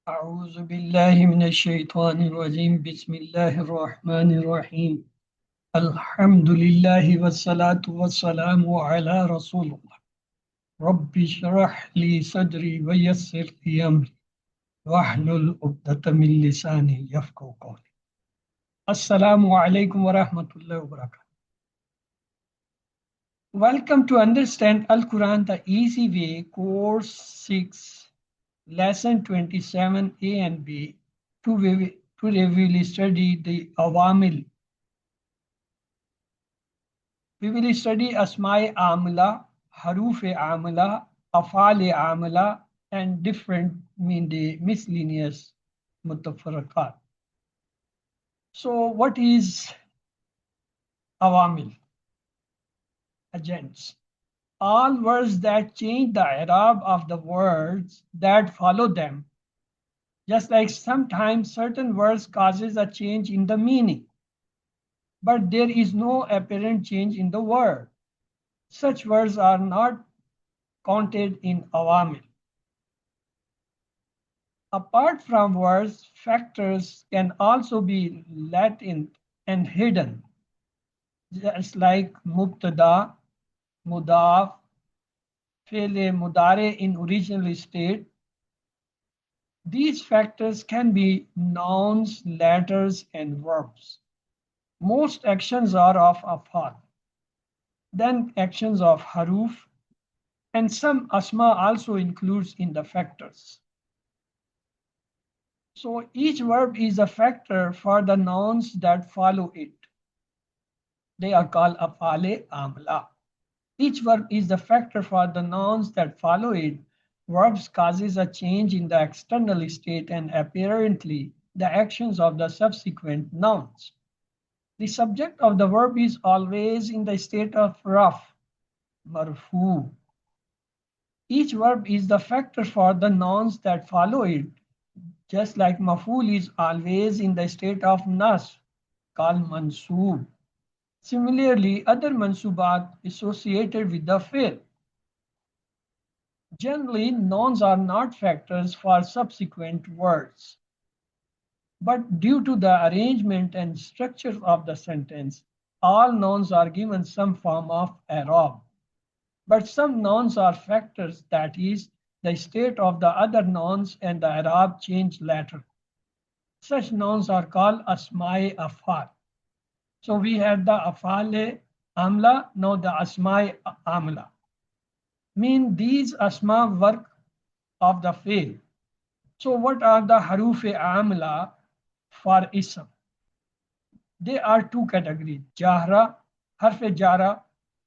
أعوذ بالله من الشيطان الرجيم بسم الله الرحمن الرحيم الحمد لله والصلاة والسلام على رسول الله رب اشرح لي صدري ويسر لي أمري واحلل عقدة من لساني يفقهوا قولي السلام عليكم ورحمة الله وبركاته. Welcome to Understand Al-Quran the Easy Way, Course 6, Lesson 27A and B. Today we will study the Awamil. We will study Asma'i Amila, Harufe Amila, Afale Amila, and different the miscellaneous mutafarrakat. So, what is Awamil? Agents. All words that change the i'rab of the words that follow them, just like sometimes certain words causes a change in the meaning, but there is no apparent change in the word. Such words are not counted in awamil. Apart from words, factors can also be latent and hidden, just like mubtada, mudaf, fi'l mudare in original state. These factors can be nouns, letters, and verbs. Most actions are of afal, then actions of haruf, and some asma also includes in the factors. So each verb is a factor for the nouns that follow it. They are called afale amla. Each verb is the factor for the nouns that follow it. Verbs causes a change in the external state and apparently the actions of the subsequent nouns. The subject of the verb is always in the state of raf, marfu. Each verb is the factor for the nouns that follow it, just like maful is always in the state of nas, called mansub. Similarly, other mansubat associated with the fi'l. Generally, nouns are not factors for subsequent words. But due to the arrangement and structure of the sentence, all nouns are given some form of i'rab. But some nouns are factors, that is, the state of the other nouns and the i'rab change later. Such nouns are called asma'i afal. So we had the afale amla, now the asma'i amla. Mean these asma work of the fi'l. So what are the harufe amla for ism? They are two categories. Jahra, harfe jara.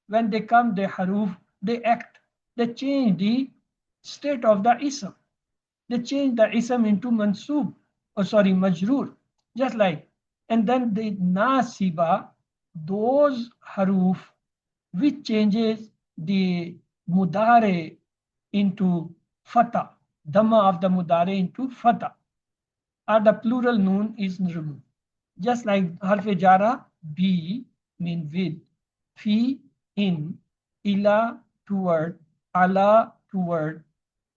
When they come, they haruf, they act. They change the state of the ism. They change the ism into mansub, majrur, just like. And then the nasiba, those haruf which changes the mudare into fatah, dhamma of the mudare into fatah, or the plural noon is removed. Just like harf jara, be mean with, fi in, ila toward, ala toward,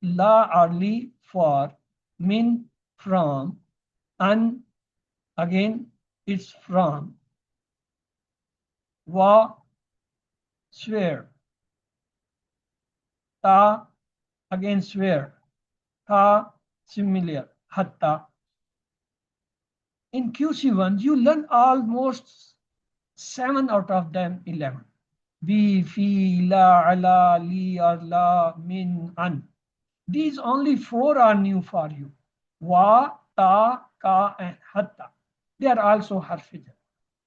la early for, min from, an again it's from, wa swear, ta again swear, ta similar, hatta. In QC1, you learn almost 7 out of them 11. Bi, fi, la, ala, li, or la, min, an. These only 4 are new for you. Wa, ta, ka, and hatta. They are also harfijar.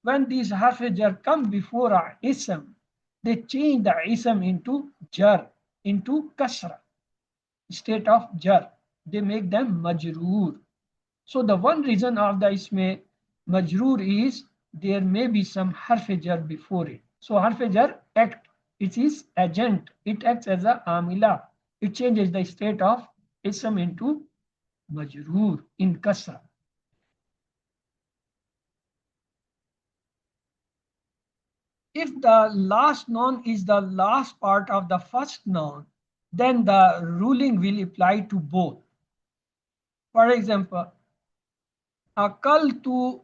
When these harfijar come before a ism, they change the ism into jar, into kasra, state of jar. They make them majroor. So the one reason of the isme majroor is there may be some harfijar before it. So harfijar act, it is agent. It acts as a amila. It changes the state of ism into majroor in kasra. If the last noun is the last part of the first noun, then the ruling will apply to both. For example, akaltu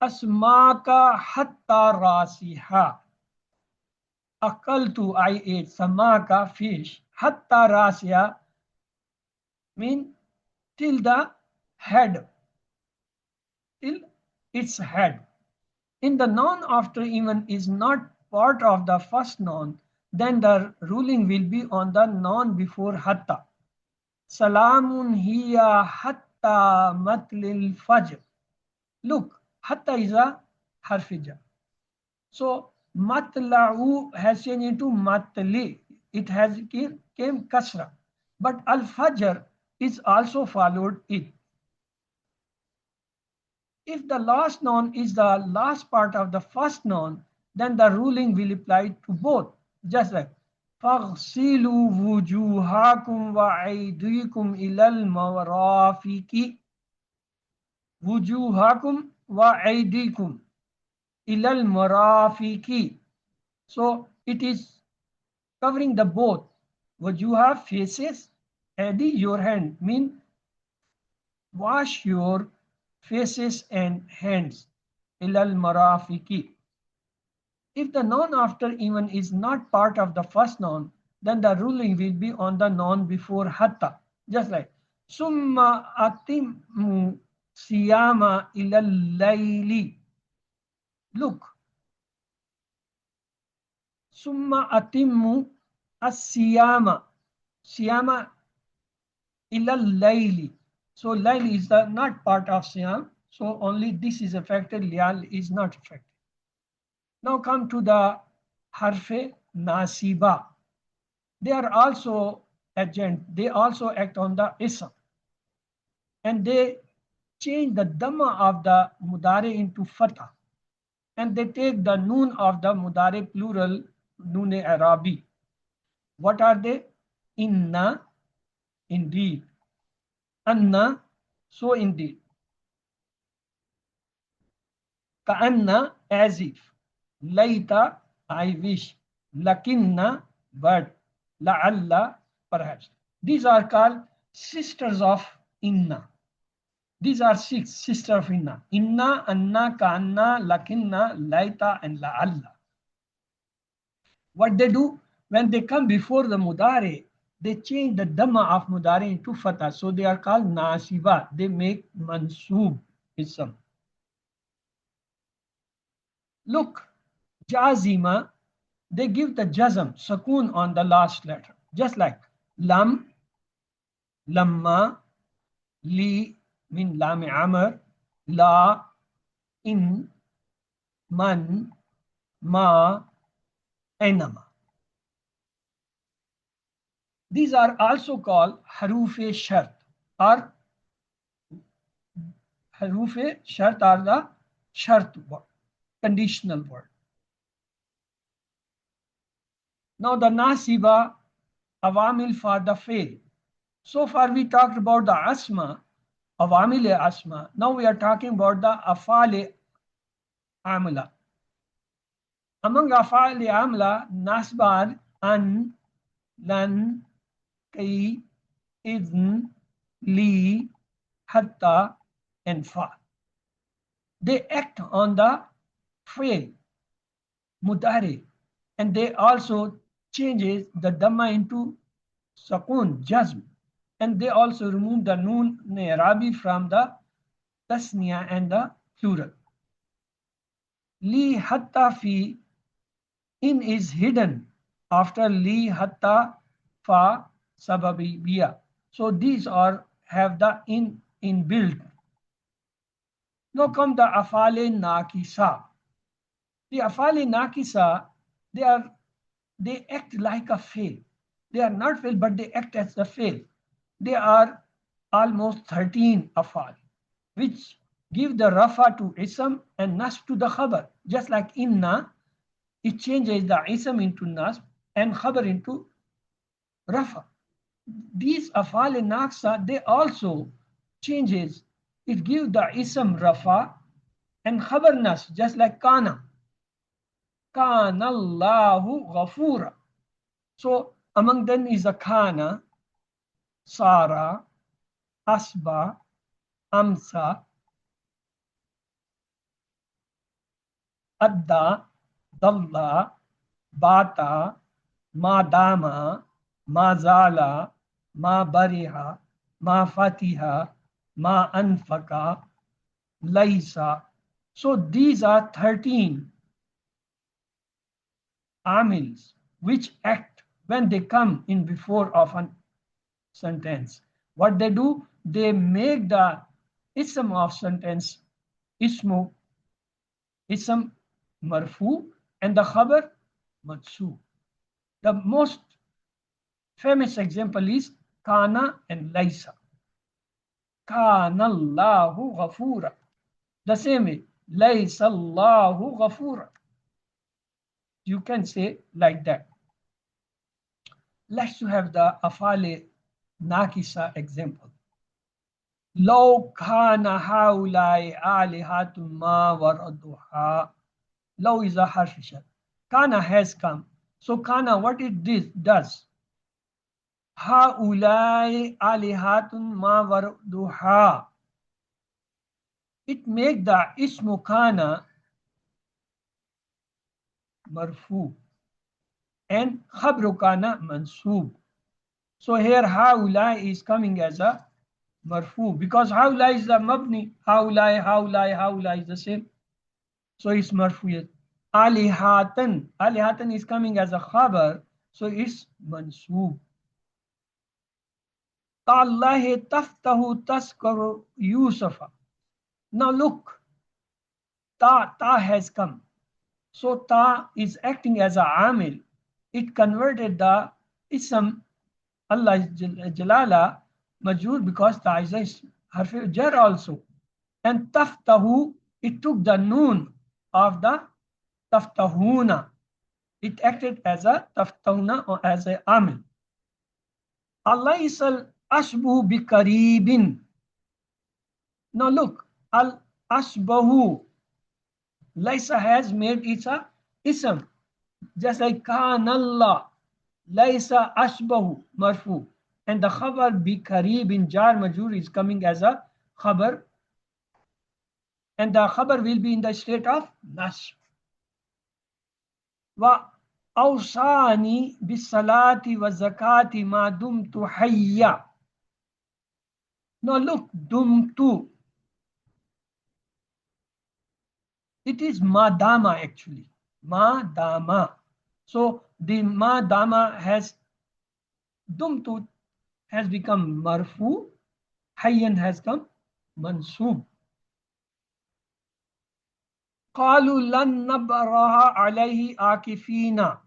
asmaka hatta rasiha. Akaltu, I ate, samaka, fish, hatta rasiha, mean till the head, till its head. In the noun after even is not part of the first noun, then the ruling will be on the noun before hatta. Salamun hiya hatta matlil fajr. Look, hatta is a harfija. So matla'u has changed into matli. It has came kasra. But al-fajr is also followed it. If the last noun is the last part of the first noun, then the ruling will apply to both. Just like فَاغْسِلُوا وُجُوهَكُمْ وَأَيْدِيكُمْ إِلَى الْمَرَافِقِ. وُجُوهَكُمْ وَأَيْدِيكُمْ إِلَى الْمَرَافِقِ. So it is covering the both. Wujuha, faces, adi, your hand, mean wash your faces and hands. Ilal marafiki. If the noun after even is not part of the first noun, then the ruling will be on the noun before hatta. Just like summa atimmu siyama ilal layli. Look, summa atimmu as-siyama. Siyama ilal layli. So layli is the not part of siyam. So only this is affected. Lial is not affected. Now come to the harfe nasiba. They are also agent. They also act on the ism. And they change the dhamma of the mudare into fatah. And they take the noon of the mudare plural, noon arabi. What are they? Inna, indeed. Anna, so indeed. Ka'anna, as if. Laita, I wish. Lakinna, but. La'alla, perhaps. These are called sisters of inna. These are six sisters of inna. Inna, anna, ka'anna, lakinna, laita, and la'alla. What they do? When they come before the mudare, they change the dhamma of mudare into fatah. So they are called nasiba. They make mansub ism. Look, jazima, they give the jazm, sukoon on the last letter. Just like lam, lamma, li, min lam amr, la, in, man, ma, enama. These are also called harufe shart, or harufe shart are the shart word, conditional word. Now the nasiba, awamil for the fail. So far we talked about the asma, awamil asma. Now we are talking about the afale amla. Among afale amla, nasbar, an, lan, kai, idn, li, hatta, and fa. They act on the fail, mudare, and they also changes the dhamma into sakun, jazm, and they also remove the noon arabi from the tasniya and the plural. Li hatta fi, in is hidden after li hatta fa sababiya. So these are have the in inbuilt. Now come the afale nakisa. The afale nakisa, they act like a fail. They are not fail, but they act as a fail. They are almost 13 afal, which give the rafa to ism and nasb to the khabar. Just like inna, it changes the ism into nasb and khabar into rafa. These afal and naqsa, they also changes. It gives the ism rafa and khabar nasb, just like kana. Kana Allahu ghafura. So among them is a kana, Sara, Asba, amsa, adda, dalla, bata, madama, mazala, ma bariha, ma fatiha, ma anfaka, laisa. So these are 13 amils which act when they come in before of a sentence. What they do, they make the ism of sentence ismu, ism marfu, and the khabar mansub. The most famous example is kana and laisa. Kana Allahu ghafura. The same way, laisa Allahu ghafura. You can say like that. Let's have the afale nakisa example. لو كان هؤلاء آلهة ما وردوها. Law is a harf shell. Kana has come. So kana, what it does? Haulai alihatun ma warduha. It make the ismu kana marfu and khabru kana mansub. So here haulai is coming as a marfu because haulai is the mabni. Haulai is the same. So it's marfu. Alihatan. Alihatan is coming as a khabar. So it's mansub. Tallahi taftahu taskaru Yusufa. Now look, ta has come. So ta is acting as a amil. It converted the ism Allah Jalala majur because ta is a harf jar also. And taftahu, it took the noon of the taftahuna. It acted as a taftahuna or as a amil. Allah is al ashbu bi karibin. Now look, al ashbahu. Laisa has made it a ism. Just like kanallah. Laisa ashbahu marfu. And the khabar bi karibin jar majur is coming as a khabar. And the khabar will be in the state of nasb. Wa awsani bis salati wa zakati ma dumtu hayya. Now look, dumtu. It is madama actually. Madama. So the madama has dumtu has become marfu. Hayyan has come mansub. قالوا لن نبرها عليه عاكفين.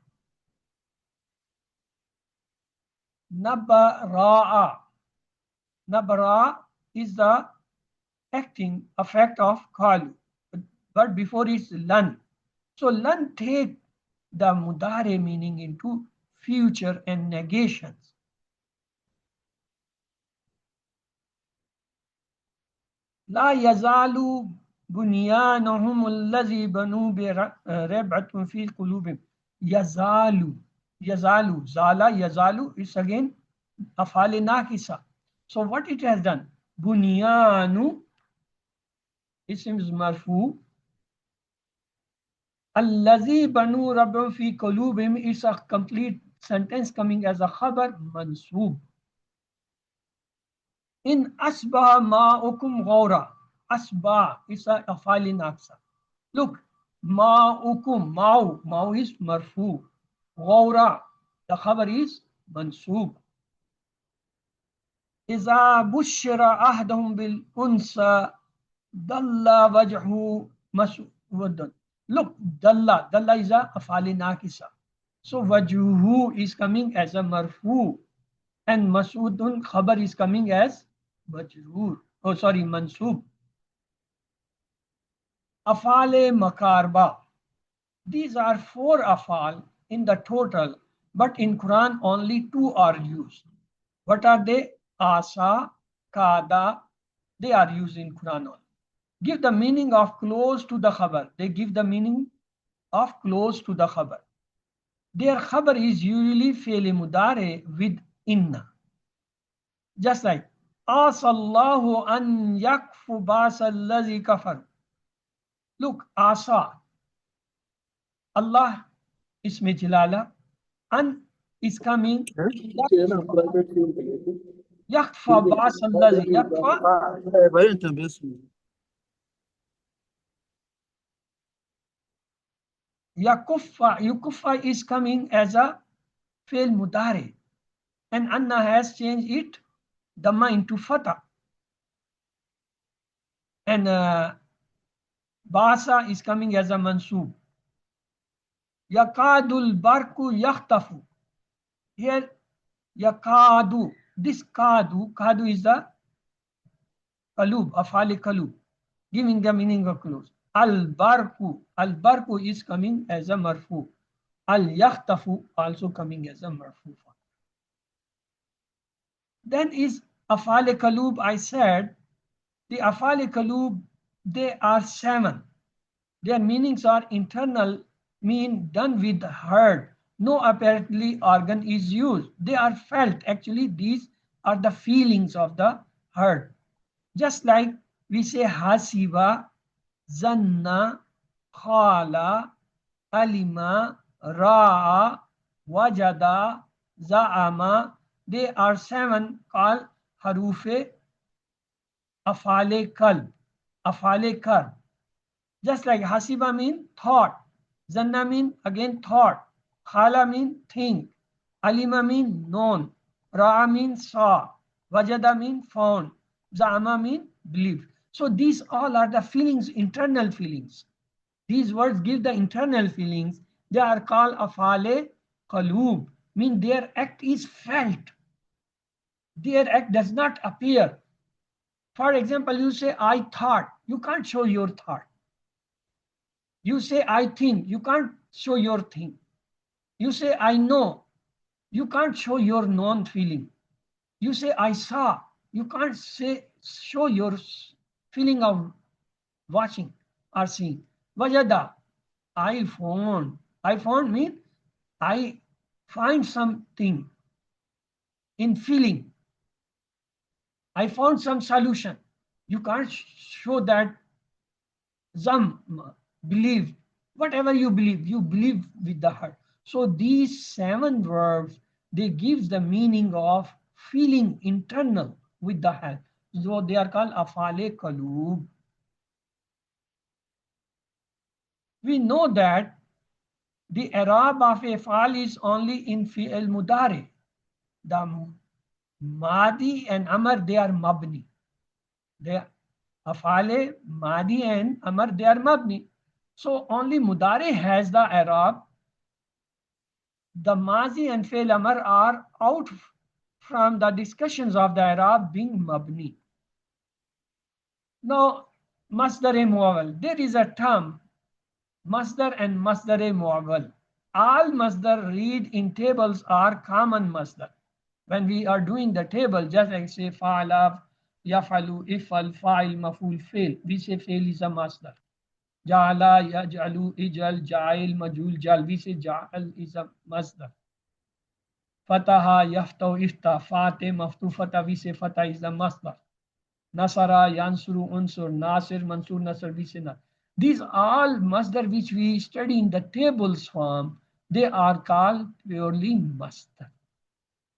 Nabara. Nabara is the acting effect of qalu, but before it's lan. So lan take the mudare meaning into future and negations. La yazalu bunyanahum allazi banu bi rab'atun fi qulubihim. Yazalu. Yazalu. Zala yazalu is again afale nakisa. So what it has done? Bunyanu ism is marfu. Allazi banu rab'un fi qulubihim is a complete sentence coming as a khabar mansub. In asbaha ma'ukum ghawra. Asba is a afali naksa. Look, ma'ukum, ma'u is marfu. Ghawra, the khabar is mansub. Iza bushira ahdahum bil unsa dalla wajhu maswaddan. Look, dalla is a afali nakisa. So wajhu is coming as a marfu and masudun khabar is coming as majrur. Oh, sorry, mansub. Afale makarba. These are 4 afal in the total, but in Quran only 2 are used. What are they? Asa, kada. They are used in Quran only. Give the meaning of close to the khabar. They give the meaning of close to the khabar. Their khabar is usually fi'l mudare with inna. Just like Asallahu an yakfu basa allazi kafar. Look, asa, Allah isme jalala, an is coming, yakfa basa allazi, yakfa, yakuffa, yukuffa is coming as a fail mudare, and Anna has changed it Dhamma into Fatah. And Basa is coming as a Mansub. Yakadul Barku Yakhtafu. Here, Yakadu. This Kadu is the Kalub, Afali Kalub, giving the meaning of close. Al Barku is coming as a Marfu. Al Yakhtafu also coming as a Marfu. Then is Afale Kalub, I said, the Afale Kalub, they are 7. Their meanings are internal, mean done with heart. No apparently organ is used. They are felt. Actually, these are the feelings of the heart. Just like we say hasiba, zanna, khala, alima, ra'a, wajada, za'ama. They are 7 called harufe afale kalb, afale kar. Just like hasiba mean thought, zanna mean again thought, khala mean think, alima mean known, ra'a mean saw, wajada mean found, za'ama mean believe. So these all are the feelings, internal feelings. These words give the internal feelings. They are called afale qalub, mean their act is felt. Their act does not appear. For example, you say I thought, you can't show your thought. You say I think, you can't show your thing. You say I know, you can't show your known feeling. You say I saw, you can't show your feeling of watching or seeing. Wajada, I found. I found means I find something in feeling. I found some solution. You can't show that zam, believe. Whatever you believe with the heart. So these 7 verbs, they give the meaning of feeling internal with the heart. So they are called afale kalub. We know that the i'rab of afal is only in fi'l mudari. The madi and amar, they are mabni. They are afale, madi and amar, they are mabni. So only mudari has the i'rab. The mazi and fi'l amar are out from the discussions of the i'rab being mabni. Now, masdar-e muawwal. There is a term, masdar and masdar-e muawwal. All masdar read in tables are common masdar. When we are doing the table, just like say fa'ala, yafalu, ifal, fa'il, maful, fail, we say fail is a masdar. Ja'ala, yaj'alu, ijal, ja'il, majul, jal, we say ja'al is a masdar. Fataha, yaftau, ifta, fateh, maftu, fatah, we say fatah is a masdar. Nasara, yansuru, unsur, nasir, mansur, nasr, we say nasr. These all masdar which we study in the tables form, they are called purely masdar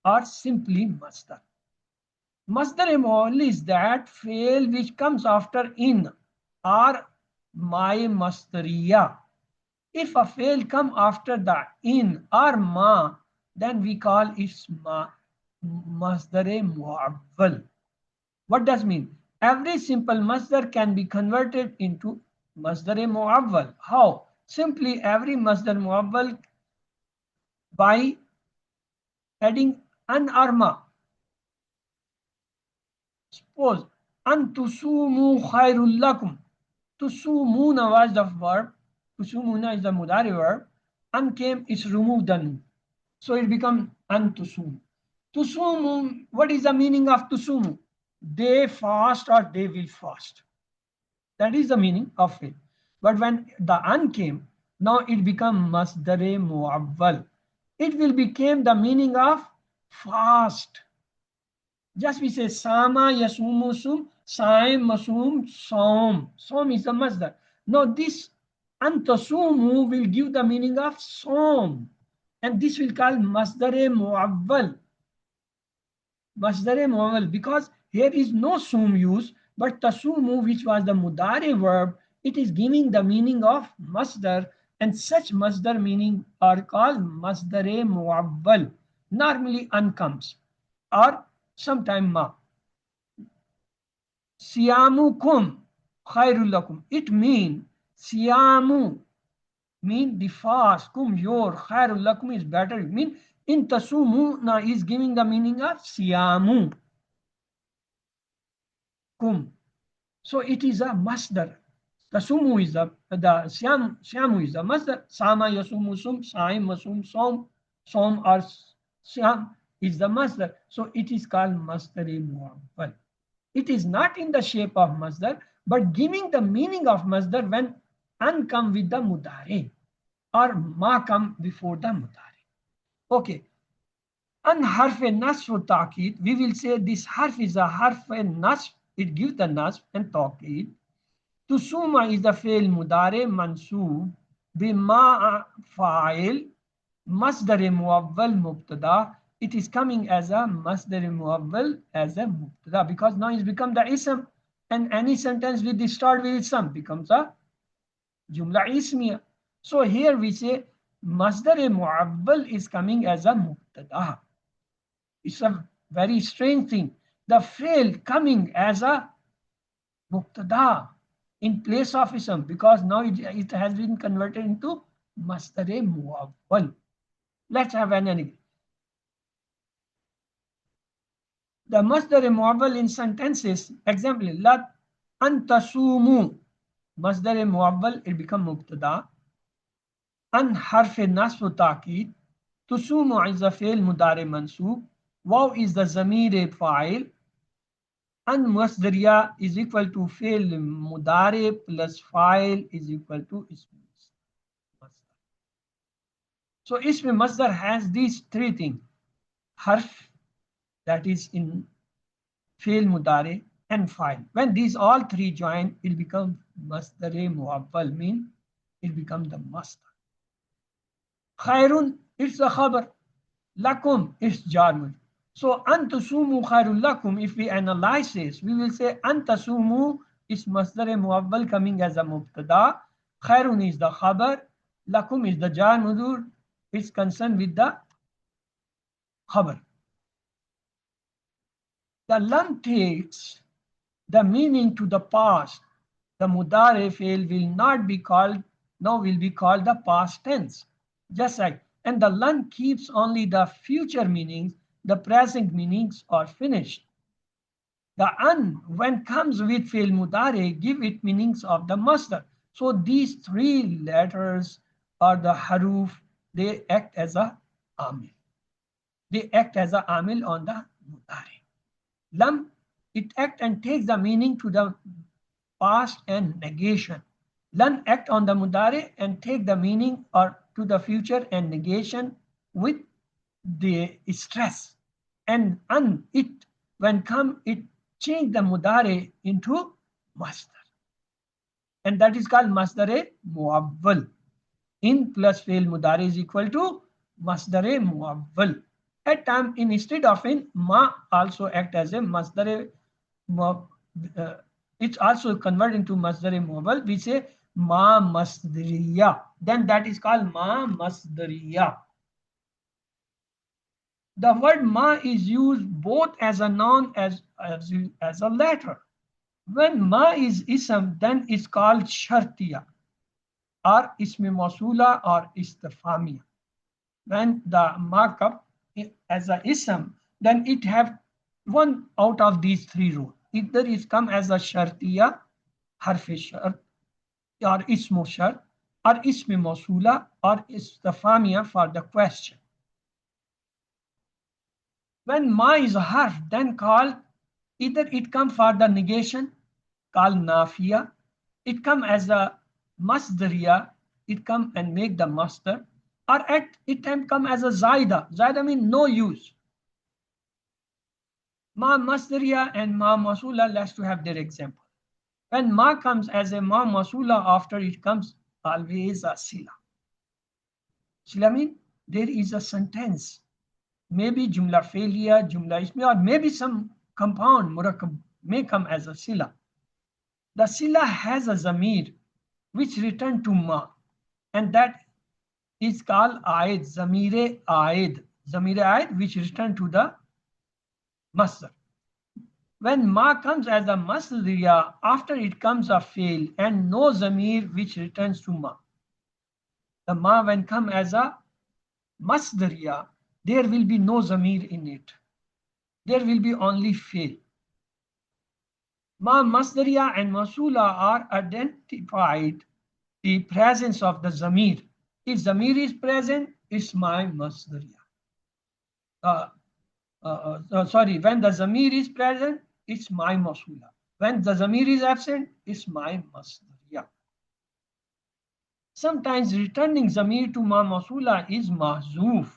or simply masdar. Masdar-e-muawwal is that fail which comes after in or my masdariya. If a fail come after the in or ma, then we call it masdar-e-muawwal. What does mean? Every simple masdar can be converted into masdar-e-muawwal. How? Simply every masdar-muawwal by adding an or ma. Suppose an tusumu khairul lakum. Tusumuna was the verb. Tusumuna is the mudari verb. An came is removed the nun. So it becomes an tusum. Tusumu, what is the meaning of tusumu? They fast or they will fast. That is the meaning of it. But when the an came, now it becomes masdar-e-muawwal. It will become the meaning of fast. Just we say sama yasumu sum, saim masum som. Som is the masdar. Now this antasumu will give the meaning of som. And this will call masdar muawwal. Masdar muawwal, because here is no sum use, but tasumu, which was the mudare verb, it is giving the meaning of masdar, and such masdar meaning are called masdar muawwal. Normally an comes, or sometime ma. Siyamukum khairul lakum. It means siyamu mean the fast, kum your, khairul lakum is better. It mean in tasumu na is giving the meaning of siyamu kum. So it is a masdar. Tasumu is the syamu is the masdar. Sama yasumu sum, saim masum som, som or syam is the masdar. So it is called masdar muawwal. It is not in the shape of masdar, but giving the meaning of masdar when an come with the mudare or ma come before the mudare. Okay. An harf nasf taqid, we will say this harf is a harf nasf, it gives the nasf and taqid. Tusuma is the fail mudare mansoob bima fa'il masdar muawwal mubtada. It is coming as a masdar muawwal as a mubtada, because now it's become the ism, and any sentence with the start with ism becomes a jumla ismiya. So here we say masdar muawwal is coming as a mubtada. It's a very strange thing. The fail coming as a mubtada in place of ism, because now it has been converted into masdar muawwal. Let's have an example. The masdar muawwal in sentences, example, la antasumu, masdar muawwal, it become mubtada. An harf nasb taqid, tusumu is the fail mudare mansoob, waw is the zamir fa'il, an masdariya is equal to fail mudare plus fa'il is equal to ism masdar. So ism masdar has these three things: harf, that is in fail mudare, and fa'il. When these all three join, it becomes masdar muawwal, mean it becomes the masdar. Khairun, it's the khabar. Lakum, it's jar majrur. So antasumu khairul lakum, if we analyze this, we will say antasumu is masdar muawwal coming as a mubtada. Khairun is the khabar. Lakum is the jar majrur. It's concerned with the khabar. The lam takes the meaning to the past. The mudare fail will not be called, now will be called the past tense. Just like, and the lan keeps only the future meanings, the present meanings are finished. The an, when comes with fail mudare, give it meanings of the masdar. So these three letters are the haruf, they act as a amil. They act as a amil on the mudare. Lam, it act and takes the meaning to the past and negation. Lan act on the mudare and take the meaning or to the future and negation with the stress. And an, it, when come, it change the mudare into masdar. And that is called masdar muawwal. In plus fail mudare is equal to masdar muawwal. At time, instead of in, ma also act as a masdar. It's also converted into masdar muawwal. We say ma masdariya. Then that is called ma masdariya. The word ma is used both as a noun as a letter. When ma is ism, then it's called shartiya or ismi mausula or istifamiya. When the markup as a ism, then it have one out of these three rules. Either it come as a shartiya, harf shart, or ismu shart, or ismi mausula, or istifamiya for the question. When ma is a harf, then called, either it come for the negation, called nafiya, it come as a masdariya, it come and make the masdar, or it can come as a zaida. Zaida means no use. Ma masdariya and ma masula, let's to have their example. When ma comes as a ma masula, after it comes always a sila. Sila mean there is a sentence, maybe jumla failure, jumla ismi, or maybe some compound murakkab may come as a sila. The sila has a zamir which return to ma, and that is called aid, zamire aid, which return to the masdar. When ma comes as a masdariya, after it comes a fail and no zamir which returns to ma. The ma when come as a masdariya, there will be no zamir in it. There will be only fail. Ma masdariya and masula are identified the presence of the zamir. If zamir is present, it's my masdariya. When the zamir is present, it's my masula. When the zamir is absent, it's my masdariya. Sometimes returning zamir to ma masula is mahzuf.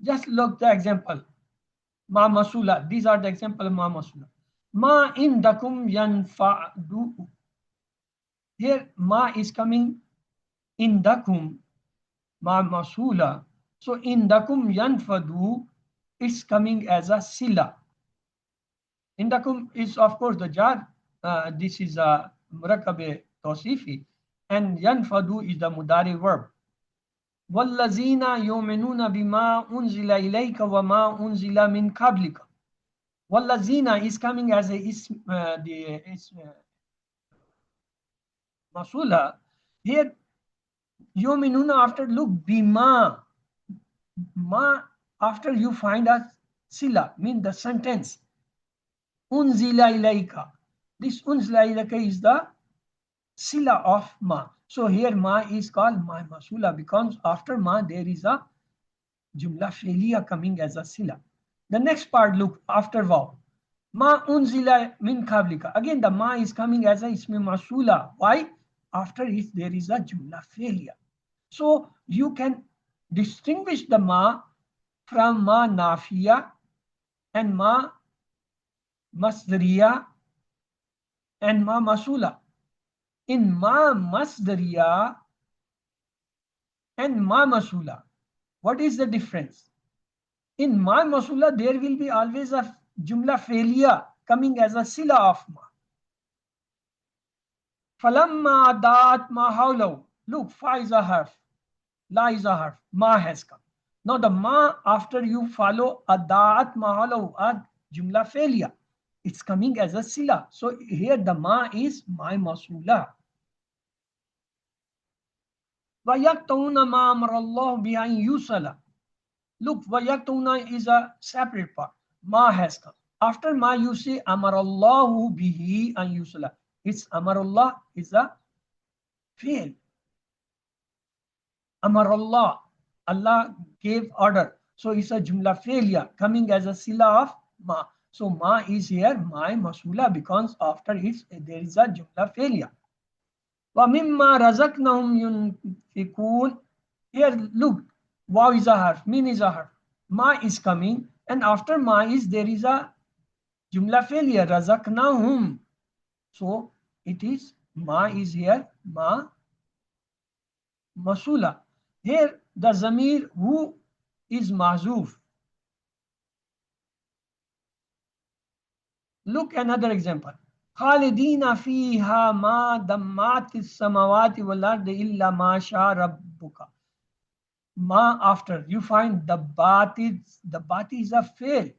Just look the example. Ma masula. These are the example of ma masula. Ma indakum yanfa'du. Here ma is coming indakum, ma masula. So indakum yanfadu, it's coming as a sila. Indakum is of course the jar. This is a murakkab tawsifi, and yanfadu is the mudari verb. وَالَّذِينَ يُؤْمِنُونَ بِمَا أُنزِلَ إِلَيْكَ وَمَا أُنزِلَ مِنْ قَبْلِكَ. وَالَّذِينَ is coming as a masula. Here يُؤْمِنُونَ after look bima. Ma after you find a sila, mean the sentence. Unzila ilayka. This unzila ilayka is the sila of ma. So here ma is called ma masula because after ma there is a jumla failure coming as a sila. The next part, look after vav. Ma unzila min qablika. Again the ma is coming as a ismi masula. Why? After it there is a jumla failure. So you can distinguish the ma from ma nafiya and ma masdariya and ma masula. In ma masdariya and ma masula, what is the difference? In ma masula, there will be always a jumla failure coming as a sila of ma. Falamma dat ma hawlaw. Look, fa is a harf, la is a harf, ma has come. Now the ma after you follow adat ma hawlaw, a jumla failure. It's coming as a sila. So here the ma is my masula. وَيَقْتَوْنَ مَا أَمَرَ اللَّهُ بِأَنْ يُوصَلَ. Look, وَيَقْتَوْنَ is a separate part. Ma has come. After ma you say أَمَرَ اللَّهُ بِهِ أَنْ يُوصَلَ. It's أَمَرَ اللَّهُ is a fail. أَمَرَ اللَّهُ. Allah gave order. So it's a jumla failure coming as a sila of ma. So ma is here my masula because after it there is a jumla failure. وَمِمَّا رَزَقْنَهُمْ يُنْفِقُونَ. Here look, waw is a harf, min is a harf, ma is coming, and after ma is there is a jumla failure, razaqnahum. So it is ma is here ma masula. Here the zamir who is mahzuf. Look another example. خالدين فيها ما دمت السماوات والأرض إلا ما شاء ربك. Ma after you find the bat is a fail.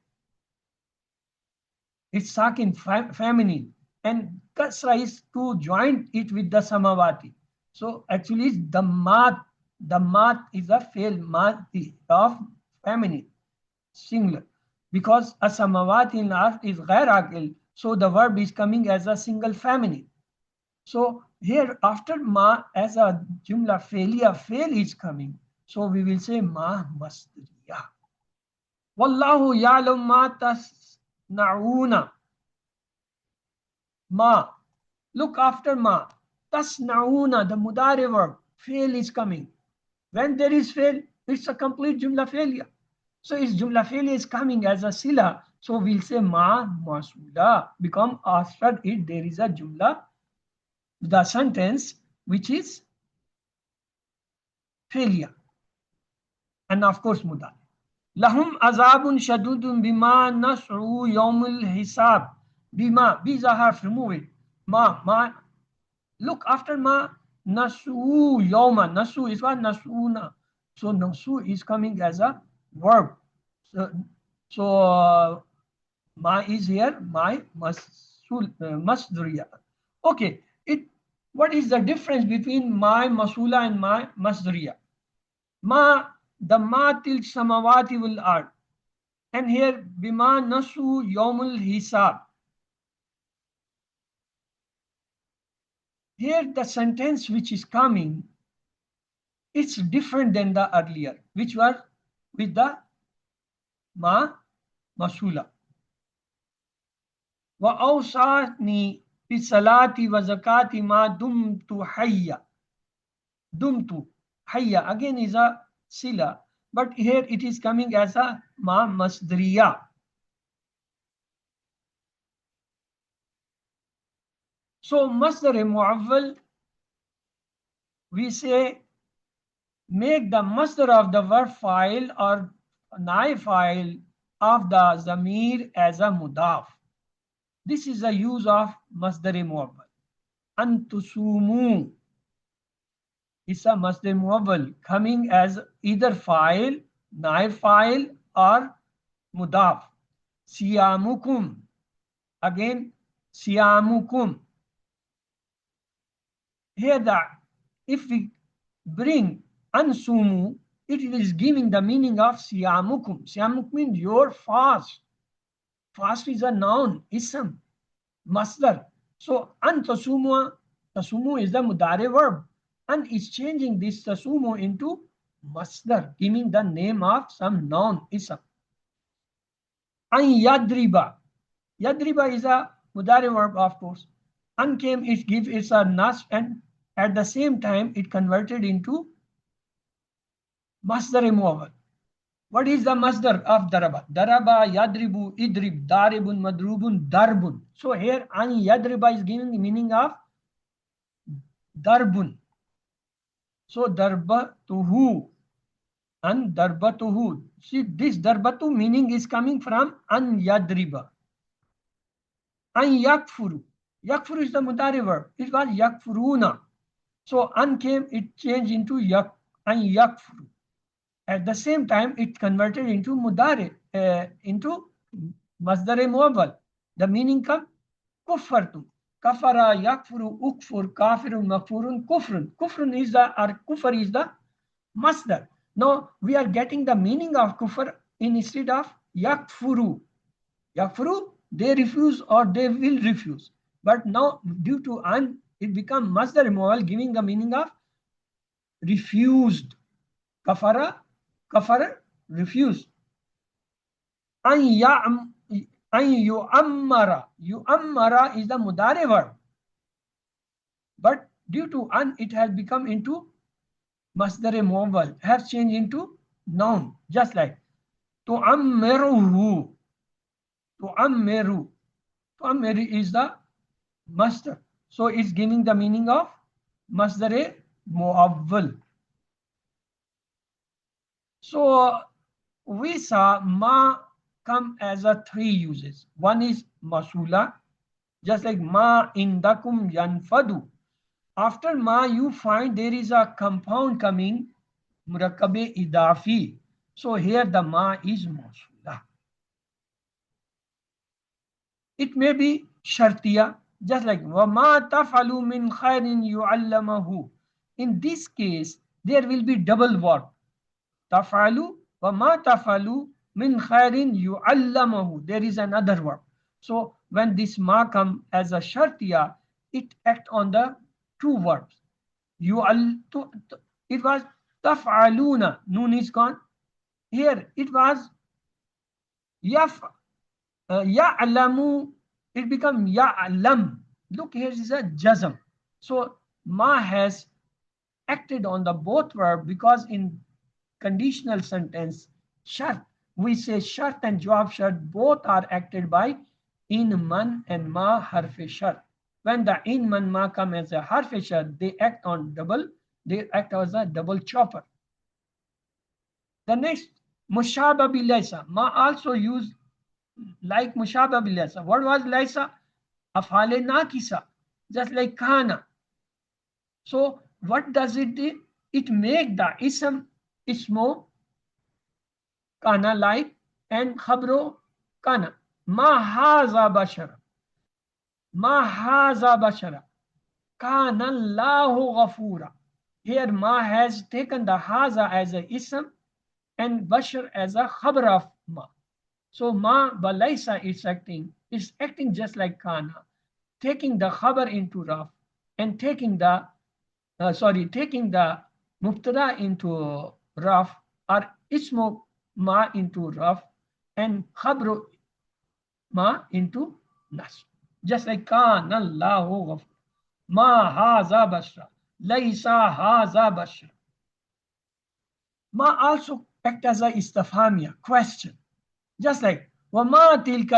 It's sakin feminine and kasra is to join it with the samawati. So actually it's the mat is a fail mati of feminine singular because a samawati in art is ghair aqil. So the verb is coming as a single feminine. So here after ma as a jumla failure, fail is coming. So we will say ma masdariya. Wallahu ya'lam ma tasna'una. Ma. Look after ma. Tasna'una, the mudari verb. Fail is coming. When there is fail, it's a complete jumla failure. So its jumla fi'liya is coming as a sila. So we'll say ma masula. Become after it there is a jumla, the sentence which is fi'liya. And of course mudari. Lahum azabun shadudun bima nas'u yawmul hisab. Bima, these are half, remove it. Ma, look after ma, nasu yawma. Nasu is what? Nasuna. So nasu is coming as a verb. So ma is here, my masduriya. Okay, what is the difference between my masula and my masduriya? Ma, the ma til samawati will ard. And here bima nasu yawmul hisab. Here the sentence which is coming, it's different than the earlier, which was with the ma masula. Wa awsatni fi salati wa zakati ma dumtu hayya. Dumtu hayya again is a sila, but here it is coming as a ma masdriya. So masdar mu'awwal, we say make the masdar of the verb file or naib file of the zamir as a mudaf. This is a use of masdar mu'awwal. Antusumu is a masdar mu'awwal coming as either file, naib file or mudaf. Siyamukum, again siyamukum. Here if we bring ansumu, it is giving the meaning of siyamukum. Siyamuk means your fast. Fast is a noun, ism, masdar. So antasumu, tasumu is the mudare verb, and is changing this tasumu into masdar, giving the name of some noun, ism. An yadriba. Yadriba is a mudare verb, of course. An came, it gives it's a nas, and at the same time it converted into masdar mu'awwal. What is the masdar of daraba? Daraba, yadribu, idrib, daribun, madrubun, darbun. So here an yadriba is giving the meaning of darbun. So darbatuhu and darbatuhu. See, this darbatu meaning is coming from an yadriba. An yakfuru. Yakfuru is the mudari verb. It was yakfuruna. So an came, it changed into an yakfuru. At the same time, it converted into mudari, into masdar muawwal. The meaning comes kuffartum. Kafara, yakfuru, ukfur, kafirun, makfurun, kufrun. Kufrun is the, or kufr is the masdar. Now we are getting the meaning of kufr instead of yakfuru. Yakfuru, they refuse or they will refuse. But now due to an, it becomes masdar muawwal, giving the meaning of refused. Kafara, kafara, refused. An yu'ammara. Yu'ammara is the mudari verb. But due to an, it has become into masdar muawwal, has changed into noun, just like tu'ammiruhu. Tu'ammiru. Tu'ammiru is the masdar. So it's giving the meaning of masdar muawwal. So we saw ma come as a three uses. One is masula, just like ma indakum yanfadu. After ma, you find there is a compound coming, murakkabe idafi. So here the ma is masula. It may be shartiya, just like wama tafalu min khairin yu'allamahu. In this case, there will be double verb. Tafalu wama tafalu min khairin yu'allamahu. There is another verb. So when this ma come as a shartiya, it act on the two verbs. It was taf'aluna, noon is gone. Here it was ya'lamu, it become ya'lam. Look, here is a jazm. So ma has acted on the both verb, because in conditional sentence shart, we say shart and jawab shart both are acted by in man and ma harf shart. When the in man ma come as a harf shart, they act on double, they act as a double chopper. The next, mushaba bi laysa. Ma also used like mushaba bi laysa. What was laysa? Afale nakisa, just like kana. So what does it do? It make the ismo kana like and khabro kana. Ma haza bashara. Ma haza bashara. Kana Allahu ghafura. Here ma has taken the haza as a ism and bashar as a khabar of ma. So ma balaysa is acting just like kana, taking the khabar into raf and taking the taking the mubtada into raf or ismu ma into raf and khabru ma into nas. Just like kana Allahu ghafur. Ma haza bashra. Laysa haza bashra. Ma also act as a istifhamia, question. Just like وَمَا تِلْكَ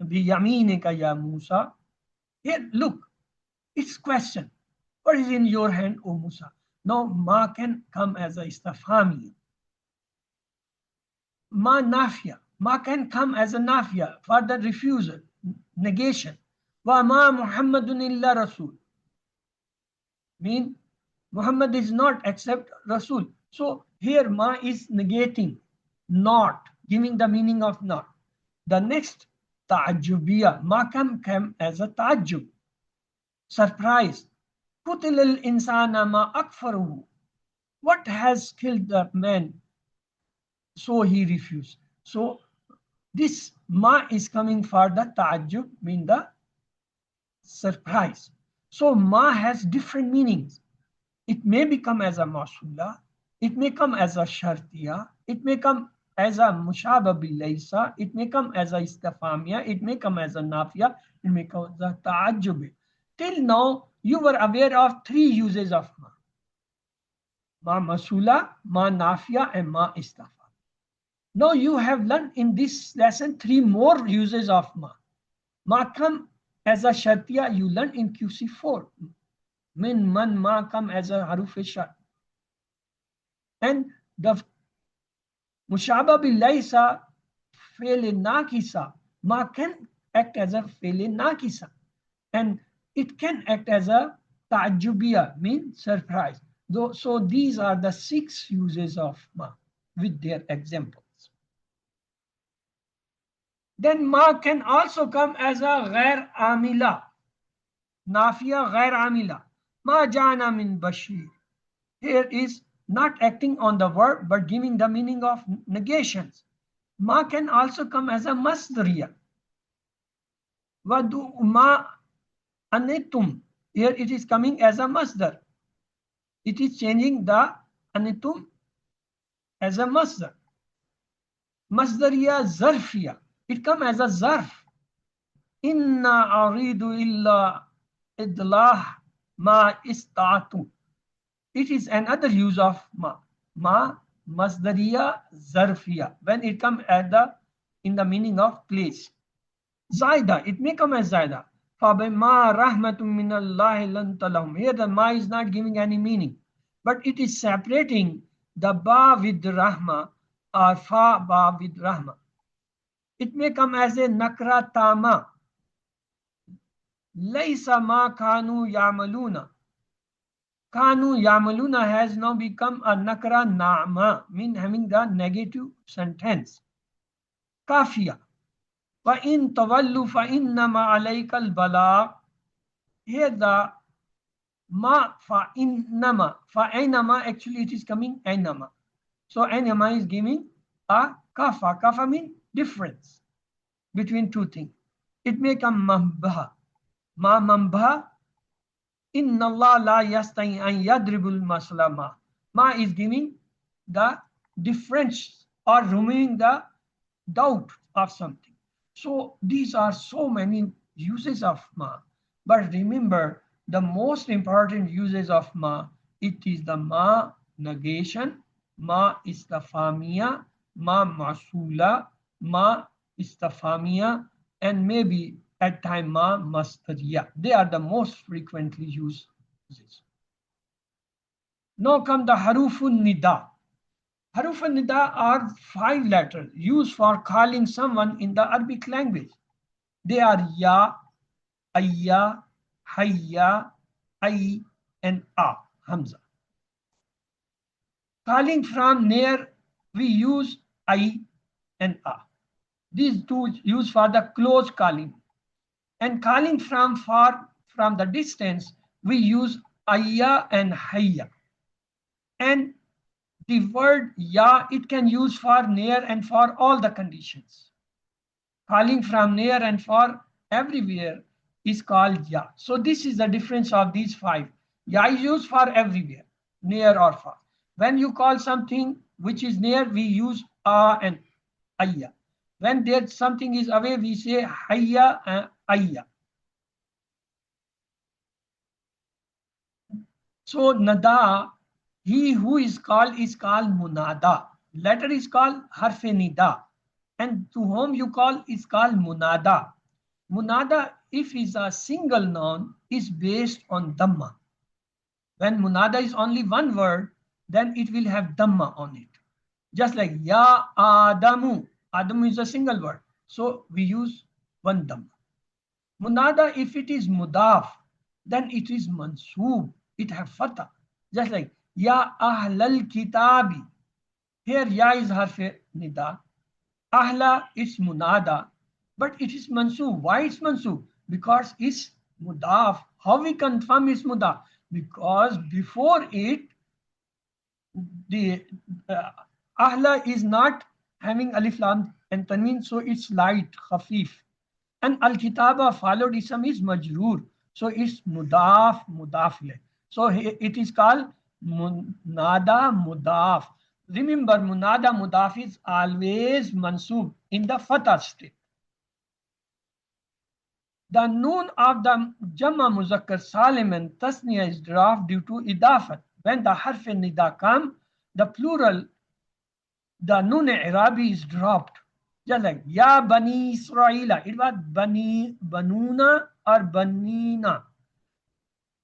بِيَمِينِكَ يَا Musa. Here, look, it's question. What is in your hand, O Musa? Now, ma can come as a istifhamia. Ma nafia. Ma can come as a nafia for the refusal, negation. وَمَا مُحَمَّدٌ إِلَّا رَسُولٌ. Mean Muhammad is not except Rasul. So here ma is negating, not, giving the meaning of not. The next, ta'ajjubiya. Ma come as a ta'ajjub, surprise. Qutilal insana ma akfaruhu. What has killed the man? So he refused. So this ma is coming for the ta'ajjub, mean the surprise. So ma has different meanings. It may become as a masula, it may come as a shartiya, it may come as a mushaba bi laysa, it may come as a istifhamia, it may come as a nafiya, it may come as a ta'ajjub. Till now, you were aware of three uses of ma. Ma masula, ma nafiya, and ma istifham. Now you have learned in this lesson three more uses of ma. Ma come as a shartiya, you learn in QC4. Min man ma come as a haruf shart. And the mushaba bil laysa fi'l nakisa, ma can act as a fi'l nakisa, and it can act as a ta'ajjubiya, mean surprise. So these are the 6 uses of ma with their examples. Then ma can also come as a ghair amila, nafiya ghair amila. Ma jana min bashir. Here is not acting on the verb but giving the meaning of negations. Ma can also come as a masdariya. Wadu ma anitum. Here it is coming as a masdar. It is changing the anitum as a masdar. Masdariya zarfiya. It comes as a zarf. Inna aridu illa idlah ma istatu. It is another use of ma. Ma masdariya zarfiya. When it comes in the meaning of place. Zaida. It may come as zaida. فَبِمَا رَحْمَةٌ مِّنَ اللَّهِ لَنْتَ لَهُمْ. Here the ma is not giving any meaning, but it is separating the ba with rahma or fa ba with rahma. It may come as a nakra tama. Laysa ma kanu yamaluna. Kanu yamaluna has now become a nakra na'ma, mean having the negative sentence. Kafiya. Wa in tawallu fa innama alayka al-balagh. Here the ma fa innama actually it is coming ainama. So ainama is giving a kafa. Kafa means difference between two things. It may come mambha. Ma mambha. Inna Allah la yasta'i an yadribul maslama. Ma is giving the difference or removing the doubt of something. So these are so many uses of ma. But remember, the most important uses of ma, it is the ma negation, ma istifhamia, ma masula, ma istafamiya, and maybe at time ma mastariya. They are the most frequently used. Now come the harufun nida. Harufun nida are 5 letters used for calling someone in the Arabic language. They are ya, ayya, hayya, ay, and a, hamza. Calling from near, we use I and a. These two used for the close calling. And calling from far, from the distance, we use ayya and hayya. And the word ya, it can use for near and for all the conditions. Calling from near and far everywhere is called ya. So this is the difference of these 5. Ya is used for everywhere, near or far. When you call something which is near, we use a and ayya. When there something is away, we say hayya and ayya. So nada, he who is called munada. Letter is called harfe nida. And to whom you call is called munada. Munada, if is a single noun, is based on dhamma. When munada is only one word, then it will have dhamma on it. Just like ya Adamu. Adamu is a single word. So we use one dhamma. Munada, if it is mudaf, then it is mansoob. It have fatha. Just like ya ahlal kitabi. Here ya is harfe nida. Ahla, it's munada, but it is mansoob. Why it's mansoob? Because it's mudaf. How we confirm it's mudaf? Because before it, the ahla is not having alif lam and tanween, so it's light, khafif. And al kitaba followed ism is majroor, so it's mudaf, mudaf. So it is called munada mudaf. Remember, munada mudaf is always mansoob in the fatah state. The noon of the Jamma Muzakkar Salim and Tasniya is dropped due to idafat. When the harf nida come, the plural, the noon Arabi is dropped. Just like Ya Bani Israila, it was Bani, Banuna or Banina,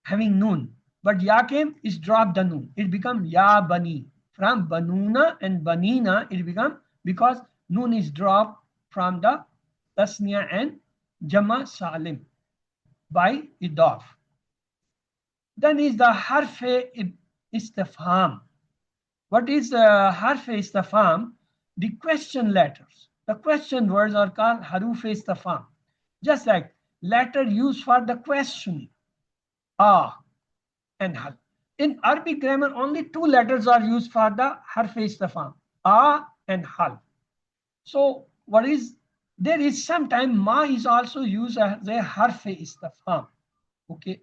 having noon. But Ya came, is dropped the noon. It become Ya Bani. From Banuna and Banina, it become, because noon is dropped from the Tasniya and Jama Salim by idaf. Then is the harfe istifham. What is harfe istifham? The question letters. The question words are called haruf istifham. Just like letter used for the questioning, and hal. In Arabic grammar, only 2 letters are used for the harf istifham, and hal. So what is, there is sometime ma is also used as a harf istifham. Okay.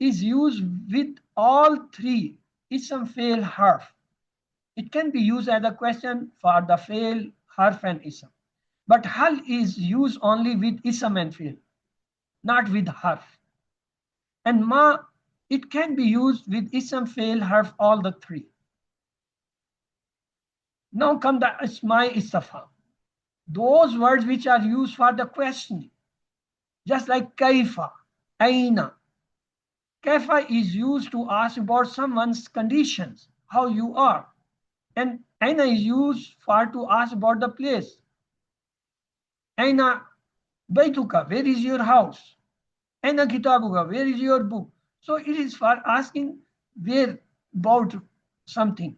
Is used with all 3 ism, fail, harf. It can be used as a question for the fail, harf, and ism. But hal is used only with ism and fail, not with harf. And ma, it can be used with ism, fail, harf, all the 3. Now come the isma istifham. Those words which are used for the questioning, just like kaifa, aina. Kaifa is used to ask about someone's conditions, how you are. And aina is used for to ask about the place. Aina baituka, where is your house? Aina kitabuka, where is your book? So it is for asking where about something.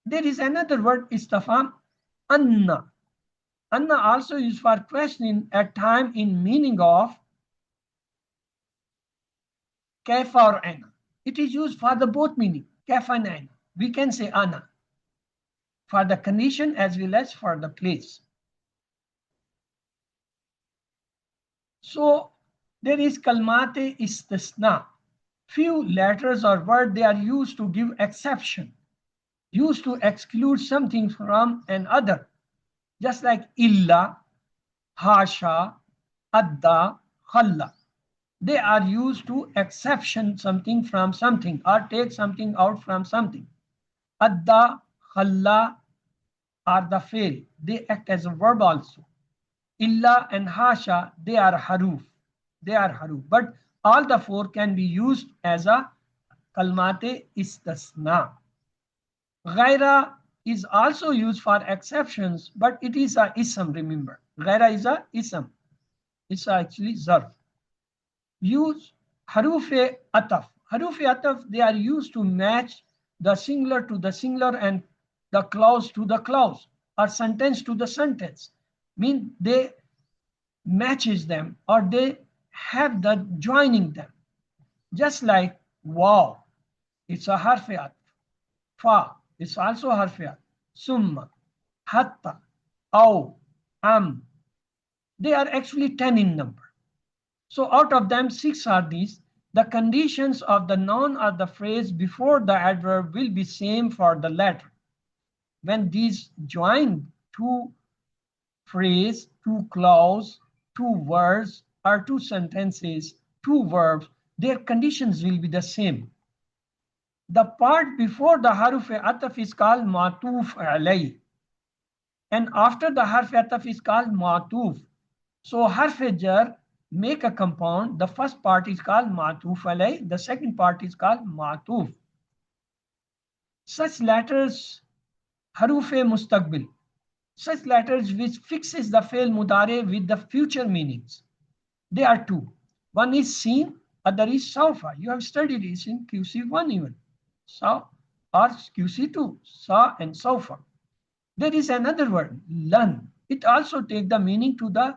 There is another word, istifham, anna. Anna also used for questioning at time in meaning of kaifa or aina. It is used for the both meaning, kaifa and aina. We can say ana for the condition as well as for the place. So there is kalmate istisna. Few letters or words, they are used to give exception, used to exclude something from another, just like illa, hasha, adda, khalla. They are used to exception something from something or take something out from something. Adda, khalla are the fail. They act as a verb also. Illa and hasha, they are haruf. They are haruf. But all the four can be used as a kalmate istisna. Ghaira is also used for exceptions, but it is a ism, remember. Ghaira is a ism. It's actually zarf. Use harufe ataf. Harufe ataf, they are used to match the singular to the singular and the clause to the clause or sentence to the sentence. Mean they matches them or they have the joining them. Just like wow, it's a harfe ataf. Fa, it's also harfe ataf. Summa, hatta, aw, am. They are actually 10 in number. So out of them, 6 are these. The conditions of the noun or the phrase before the adverb will be same for the latter. When these join two phrase, two clause, two words, or two sentences, two verbs, their conditions will be the same. The part before the harf ataf is called matuf alay. And after the harf ataf is called matuf. So harf jar make a compound. The first part is called matuf alay. The second part is called matuf. Such letters haruf mustaqbil. Such letters which fixes the fail mudare with the future meanings. They are two. One is seen, other is sawfa. You have studied this in QC1 even. Saw or QC2, saw and sawfa. There is another word, lan. It also takes the meaning to the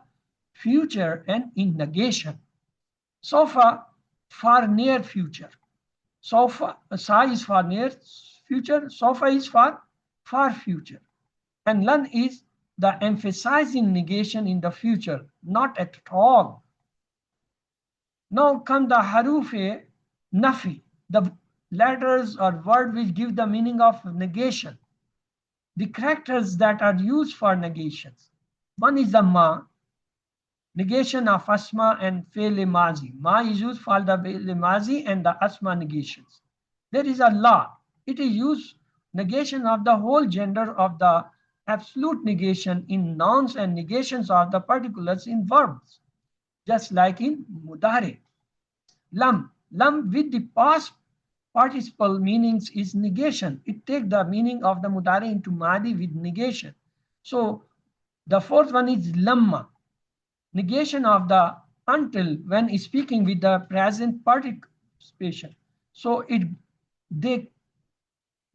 future and in negation. Sawfa for near future. Sawfa, sa is for near future, sawfa is for far future. And lan is the emphasizing negation in the future, not at all. Now come the harufe nafi, the letters or word which give the meaning of negation. The characters that are used for negations. One is the ma, negation of asma and fail mazi. Ma is used for the fail mazi and the asma negations. There is a la. It is used negation of the whole gender of the absolute negation in nouns and negations of the particulars in verbs. Just like in mudare. Lam with the past participle meanings is negation. It takes the meaning of the mudare into madi with negation. So the fourth one is lamma, negation of the until when speaking with the present participation. So they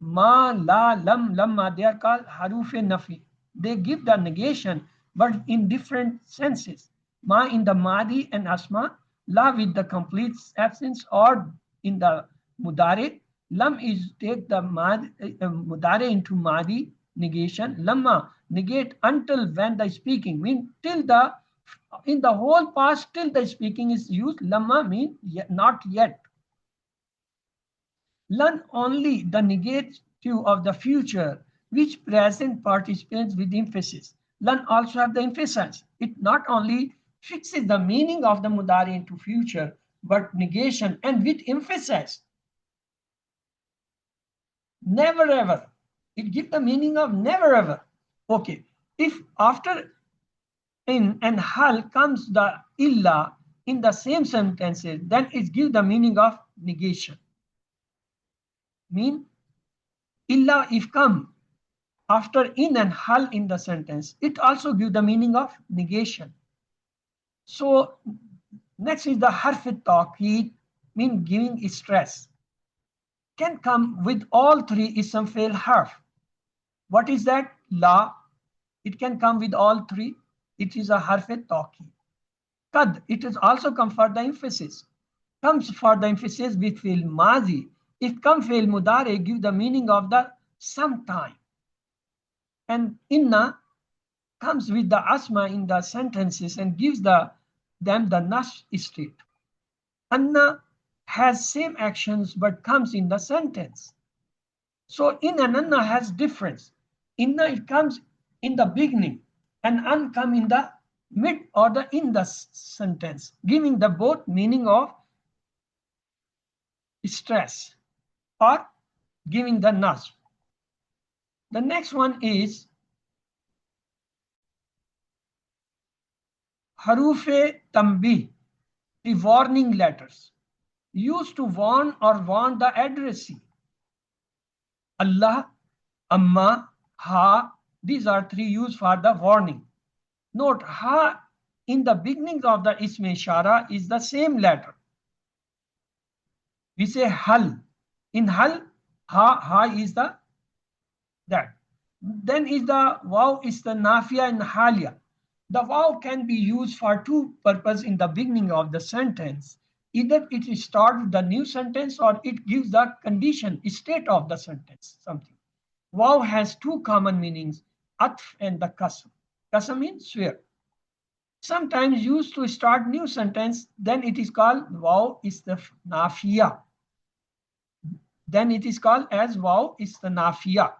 ma, la, lam, lamma, they are called harufe nafi. They give the negation but in different senses. Ma in the madi and asma, la with the complete absence, or in the mudare. Lam is take the mudare into madi negation. Lamma negate until when the speaking mean till the in the whole past till the speaking is used. Lamma mean not yet. Lan only the negative of the future which present participates with emphasis. Lan also have the emphasis. It not only fixes the meaning of the mudari into future, but negation and with emphasis. Never ever. It gives the meaning of never ever. Okay. If after in and hal comes the illa in the same sentences, then it gives the meaning of negation. Mean illa if come after in and hal in the sentence, it also gives the meaning of negation. So next is the harf taqeed, mean giving stress. Can come with all three ism fail harf. What is that? La. It can come with all three. It is a harf taqeed. Kad, it is also come for the emphasis. Comes for the emphasis with fail mazi. If come fail mudare, give the meaning of the sometime. And inna comes with the asma in the sentences and gives them the nash state. Anna has same actions but comes in the sentence. So in and anna has difference. Inna it comes in the beginning and an come in the mid or the in the sentence, giving the both meaning of stress or giving the nash. The next one is harufe tambi, the warning letters, used to warn or warn the addressee. Allah, Amma, Ha, these are three used for the warning. Note, Ha in the beginning of the Ism Ishara is the same letter. We say Hal. In Hal, Ha is the that. Then is the Waw is the Nafiya and Halia. The Waw can be used for two purposes in the beginning of the sentence. Either it starts the new sentence or it gives the condition, state of the sentence, something. Waw has two common meanings, atf and the qasam. Qasam means swear. Sometimes used to start new sentence, then it is called waw is the nafiya. Then it is called as waw is the nafiya.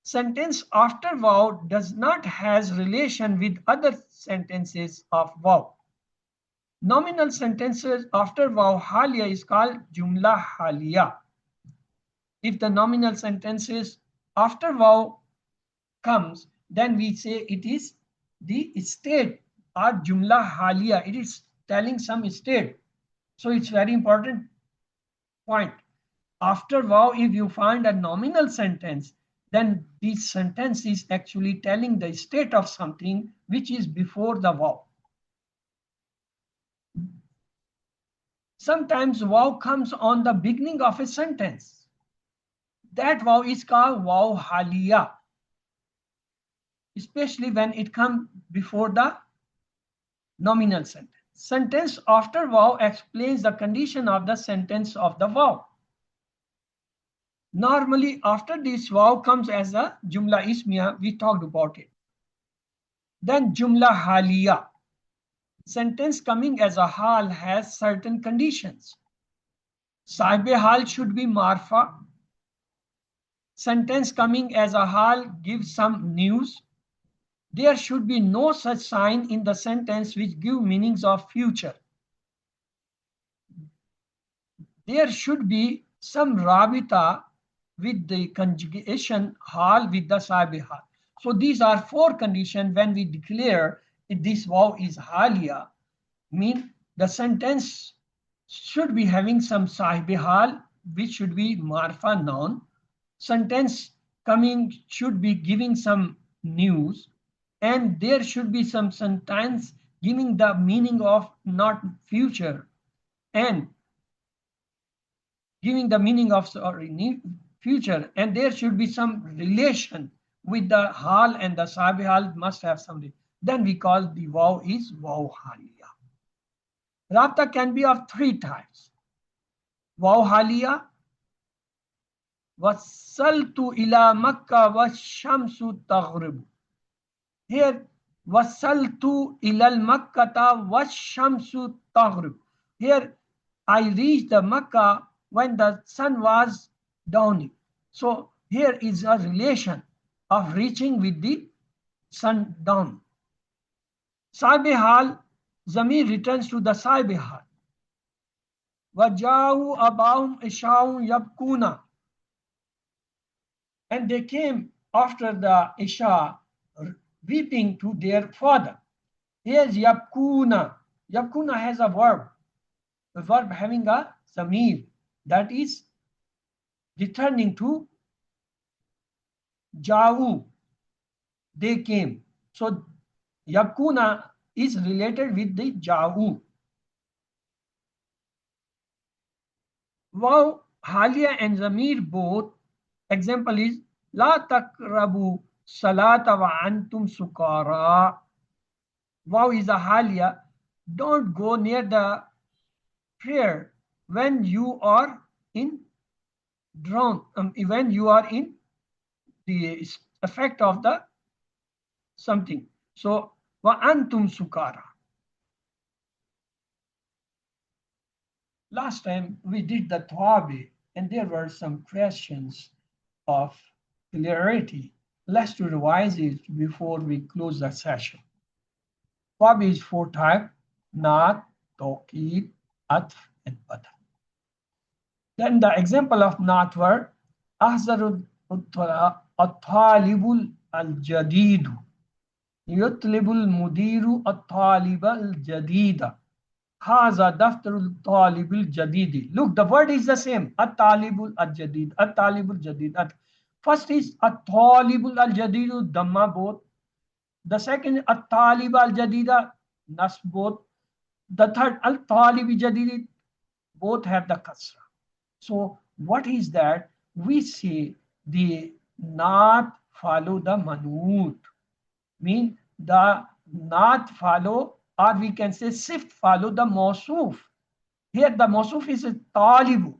Sentence after waw does not has relation with other sentences of waw. Nominal sentences after waw halia is called jumla halia. If the nominal sentences after waw comes, then we say it is the state or jumla halia. It is telling some state. So it's very important point. After waw, if you find a nominal sentence, then this sentence is actually telling the state of something which is before the waw. Sometimes waw comes on the beginning of a sentence. That waw is called waw halia, especially when it comes before the nominal sentence. Sentence after waw explains the condition of the sentence of the waw. Normally, after this waw comes as a jumla ismiya, we talked about it. Then jumla haliya. Sentence coming as a hal has certain conditions. Sahibe hal should be marfa. Sentence coming as a hal gives some news. There should be no such sign in the sentence which give meanings of future. There should be some rabita with the conjugation hal with the sahibe hal. So these are four conditions when we declare this waw is halia, mean the sentence should be having some sahibe hal, which should be marfa noun. Sentence coming should be giving some news, and there should be some sentence giving the meaning of not future and giving the meaning of future, and there should be some relation with the hal, and the sahibe hal must have something. Then we call the waw is waw halia. Rabta can be of three types. Waw halia, wasaltu ila Makkah washamsu taghribu. Here, wasaltu ila Makkata washamsu taghrib. Here, I reached the Makkah when the sun was dawning. So here is a relation of reaching with the sun down. Sahibe hal, zamir returns to the sahibe hal. Wajahu abahum ishaun yabkuna. And they came after the isha weeping to their father. Here's yabkuna. Yabkuna has a verb having a zamir, that is returning to Jau, they came. So Yabkuna is related with the Jau. Waw, Halia and Zamir both. Example is La takrabu salata wa antum sukara. Waw is a Halia. Don't go near the prayer when you are in drown, when you are in the effect of the something. So wa antum sukara. Last time we did the Tawabi and there were some questions of clarity. Let's to revise it before we close the session. Tawabi is four types: Naat, Tawqid, Atf, and Badal. Then the example of Naat were Ahzarul الطالب الجديد يطلب المدير الطالب الجديد هذا دفتر الطالب الجديد. Look, the word is the same. الطالب الجديد الطالب الجديد. First is الطالب الجديد dhamma both. The second الطالب الجديد nas both. The third الطالب الجديد both have the kasra. So what is that? We say the not follow the manut. Mean the not follow, or we can say shift follow the mawsuf. Here the mawsuf is a talibu.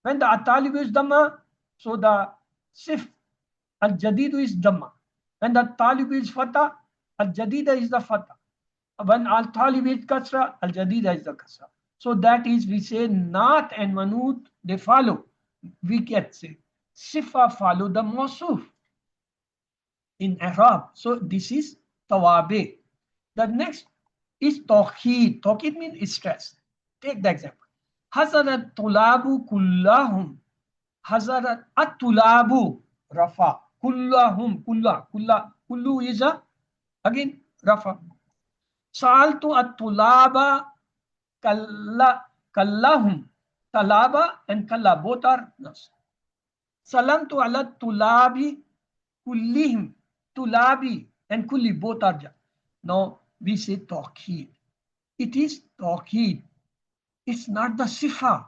When the talibu is dhamma, so the shift al jadidu is dhamma. When the talibu is fatah, al jadida is the fatah. When al talibu is kasra, al jadida is the kasra. So that is, we say not and manut, they follow. We can say sifa follow the mawsuf in Arab. So this is tawabe. The next is tawheed. Tawheed means stress. Take the example. Hazarat tulabu kullahum. Hazarat at-tulabu rafa. Kullahum. Kullu is a, again, rafa. Sa'altu at-tulaba kallahum. Talaba and kalla both are nas. Salamtu ala tulabi kullihim. Tulabi and kulli both are ja. Now we say tawheed. It is tawheed. It's not the sifa.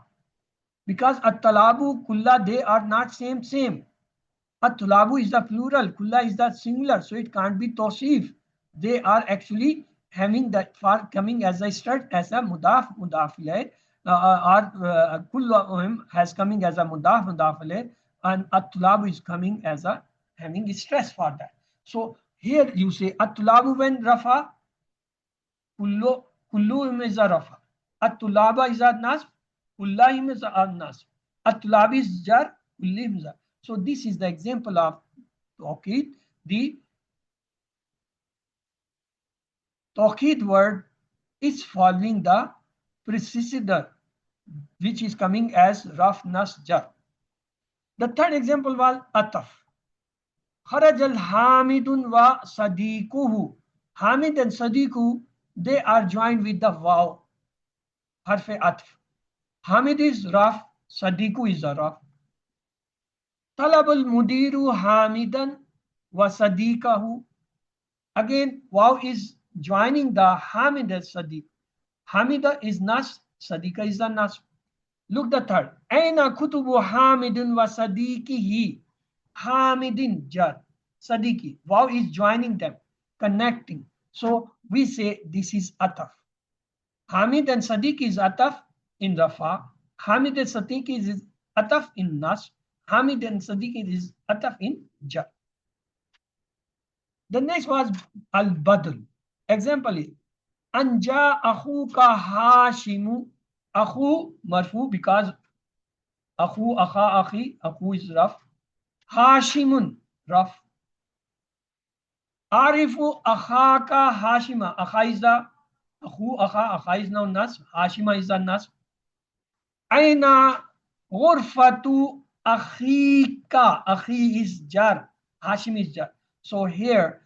Because at-talabu, kulla, they are not same. At-tulabu is the plural, kulla is the singular, so it can't be tawsif. They are actually having that far coming as a start as a mudaf ilayh, or kulluhum has coming as a mudaf ilayh, and at-tulabu is coming as a having stress for that. So here you say at-tulabu when rafa, kulluhum is a rafa. At-tulaba is a nasb, kullahim is a nasb. At-tulabi is jar, kullihim is jar. So this is the example of tawheed. The tawheed word is following the precedent, which is coming as raf nas jar. The third example was ataf. Kharaj al-hamidun wa sadiquhu. Hamid and sadiqu, they are joined with the waw, harfe atf. Hamid is raf, sadiqu is a raf. Talab al-mudiru hamidan wa sadiqahu. Again, waw is joining the hamid and sadiq. Hamida is nas, sadiqa is the nas. Look the third. Aina kutubu hamidun wa sadiqihi. Hamidin jar, sadiqi. Waw is joining them, connecting. So we say this is ataf. Hamid and Sadiq is ataf in rafa. Hamid and Sadiq is ataf in nas. Hamid and Sadiq is ataf in jar. The next was al-badl. Example is anja akhuka hashimu. Akhu marfu because akhu, akha, akhi. Akhu is raf. Hashimun raf. Arifu akhaka hashima. Akha is the akhu, akha is now nas. Hashima is the nas. Aina ghurfatu akhika. Akhi is jar. Hashim is jar. So here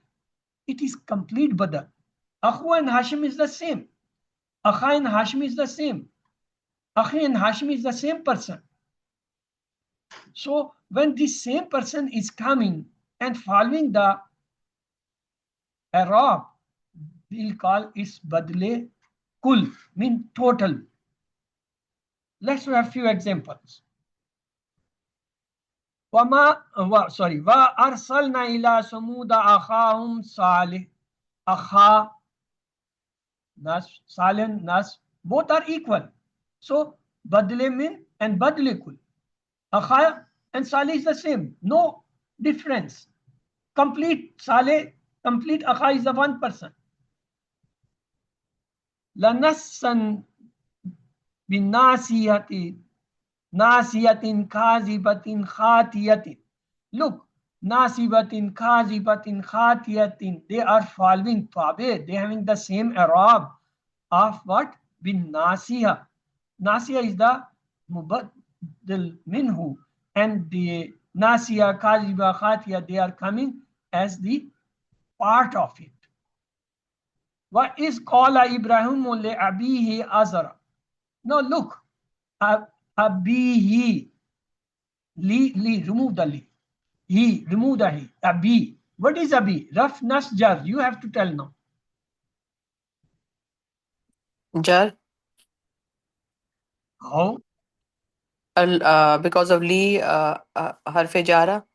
it is complete badal. Akhu and Hashim is the same. Akha and Hashim is the same. Akhi and Hashim is the same person. So when this same person is coming and following the Arab, we'll call it badle kul, mean total. Let's have a few examples. Wa arsalna ila samuda akhahum salih. Akha, nas, salih, nas, both are equal. So badle min and badle kul. Akha and salih is the same, no difference. Complete salih, complete akha is the one person. Lanassan bin nasiyatin kazibatin khatiyatin. Look, nasibatin kazibatin khatiyatin, they are following tabe, they having the same Arab of what? Bin nasiya. Nasiya is the mubaddal minhu, and the Nasiya, Kaziba, Khatiya, they are coming as the part of it. What is Qala Ibrahimu li abihi azara? Now look, abihi, li, remove the li. He, remove the he, abi. What is abi? Raf nas jar, you have to tell now. Jar. How? Because of li harfe jara.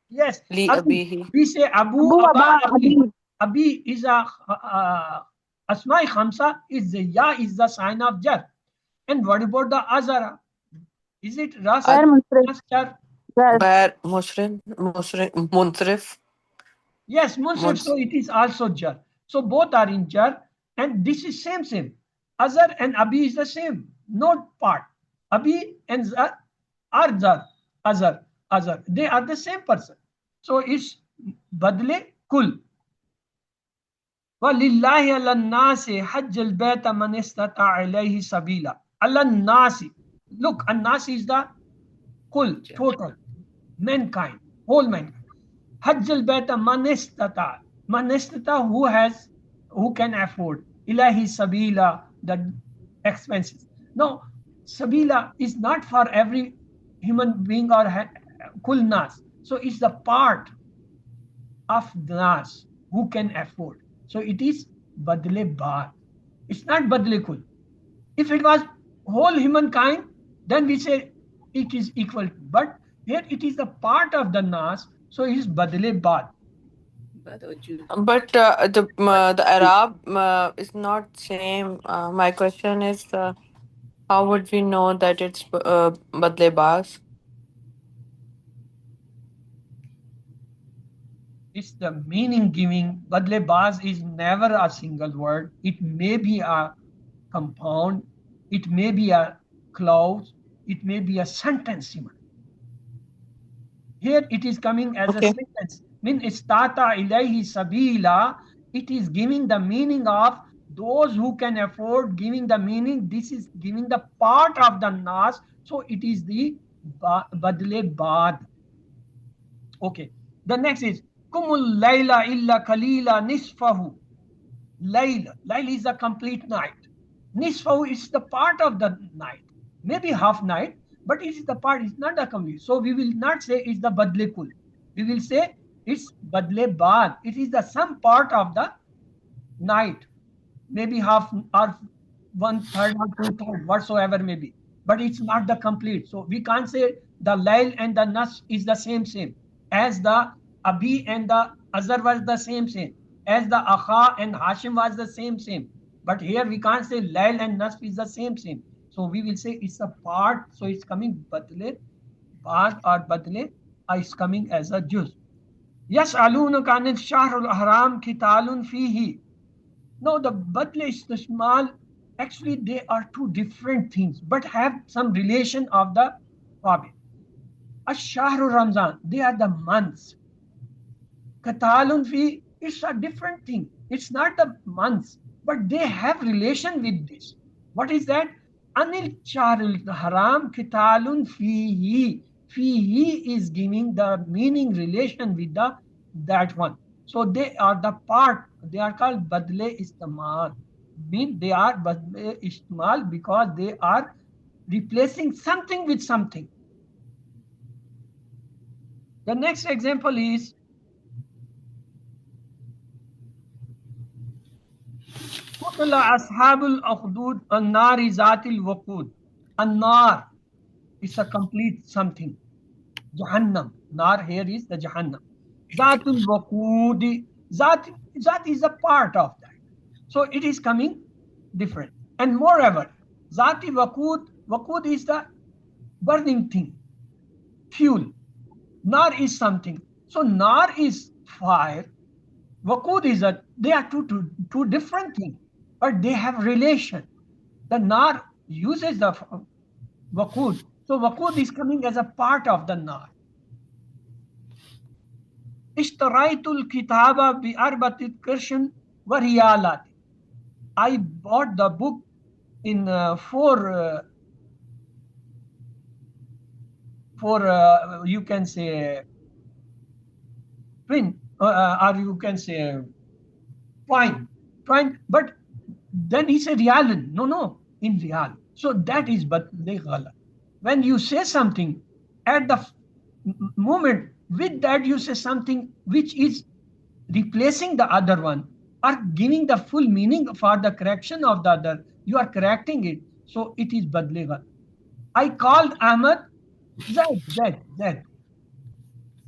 Yes, Li abi. abihi. We say abu, Abu aba, Aba abi. Abi. Abi is a asma'i khamsa, is the ya is the sign of jar. And what about the azara? Is it ras, Where Musrif? ras jar? Where? Where Munsrif. Yes, munsif, so Muns. it is also jar. So both are in jar, and this is same. Azar and abi is the same, not part. Abi and zar are jar, azar. They are the same person. So it's badle kul. وَلِلَّهِ عَلَى النَّاسِ حَجَّ الْبَيْتَ مَنِ اسْتَطَاعَ إِلَيْهِ سَبِيلًا. عَلَى النَّاسِ. Look, النَّاسِ is the kul, total, mankind, whole mankind. حَجَّ الْبَيْتَ مَنِ اسْتَطَاعَ. Man istata, who can afford. Ilahi sabila, the expenses. No, sabila is not for every human being or kul nas. So it's the part of nas who can afford. So it is badle bar. It's not badle kul. If it was whole humankind, then we say it is equal. But here it is the part of the nas, so it is badle bar. But the Arab is not same. My question is, how would we know that it's Badle Bas? It's the meaning giving. Badle baz is never a single word. It may be a compound, it may be a clause, it may be a sentence even. Here it is coming as a Okay. sentence. Min istata ilayhi sabila. It is giving the meaning of those who can afford, giving the meaning. This is giving the part of the nas. So it is the badle bad. Okay. The next is kumul layla illa kalila nisfahu. Layl is a complete night. Nisfahu is the part of the night. Maybe half night, but it is the part, it's not a complete. So we will not say it's the badle kul. We will say it's badle bad. It is the some part of the night. Maybe half or one third or two third, whatsoever may be. But it's not the complete. So we can't say the Lail and the Nas is the same. As the Abi and the Azar was the same. As the Akha and Hashim was the same. But here we can't say Lail and Nas is the same. So we will say it's a part. So it's coming Badle, Bad or Badle is coming as a juz. Yes, alun kanil shahrul haram kitalun fihi. No, the Batlish, the small, actually they are two different things, but have some relation of the Rabi. Ash-Shahru Ramzan, they are the months. Katalun fi, it's a different thing. It's not the months, but they have relation with this. What is that? Anil Charul Haram Kitalun fihi. Fihi is giving the meaning relation with the that one. So they are the part, they are called Badle Istamal. Mean they are Badle Istamal because they are replacing something with something. The next example is قتل أصحاب الأخدود النار ذات الوقود. النار is a complete something. Jahannam. Nar here is the Jahannam. Zatul Waqud. Zat is a part of that. So it is coming different. And moreover, Zati Waqud is the burning thing, fuel. Nar is something. So Nar is fire. Waqud is they are two different things, but they have relation. The Nar uses the Waqud. So Waqud is coming as a part of the Nar. Ishtaraitul kitaba bi arbatit kirshin wa riyalat. I bought the book in for you can say twin, or you can say twine, twine. But then he said realan. No, no, in real. So that is badle ghala. When you say something at the moment, with that you say something which is replacing the other one or giving the full meaning for the correction of the other. You are correcting it. So it is badle ghala. I called Ahmad Z.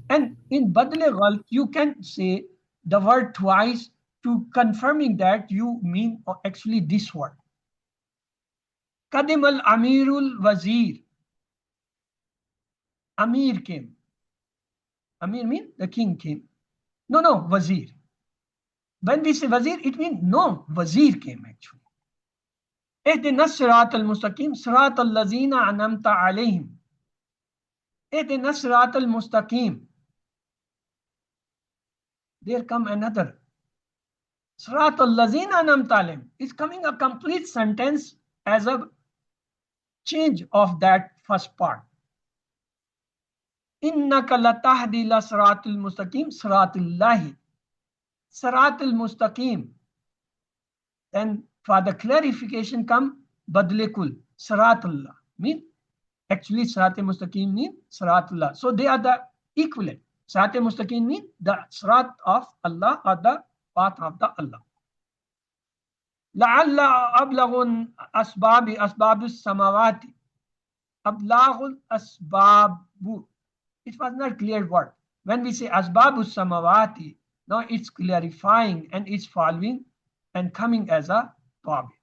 And in badle ghalط, you can say the word twice to confirming that you mean actually this word. Kadim al Amirul Wazir. Amir came. Amir means the king came. No, no, Wazir. When we say Wazir, it means no, Wazir came actually. اهدنا الصراط المستقيم صراط الذين أنعمت عليهم. اهدنا الصراط المستقيم. There come another. صراط الذين أنعمت عليهم is coming a complete sentence as a change of that first part. إنك لتهدي إلى صراط المستقيم صراط الله صراط المستقيم. Then for the clarification come badle kul صراط الله mean actually صراط المستقيم mean صراط الله. So they are the equivalent. صراط المستقيم mean the صراط of Allah or the path of the Allah. لعل أبلغ أسباب السماوات. أبلغ الأسباب. It was not clear word. When we say asbabu samawati, now it's clarifying and it's following and coming as a tabi.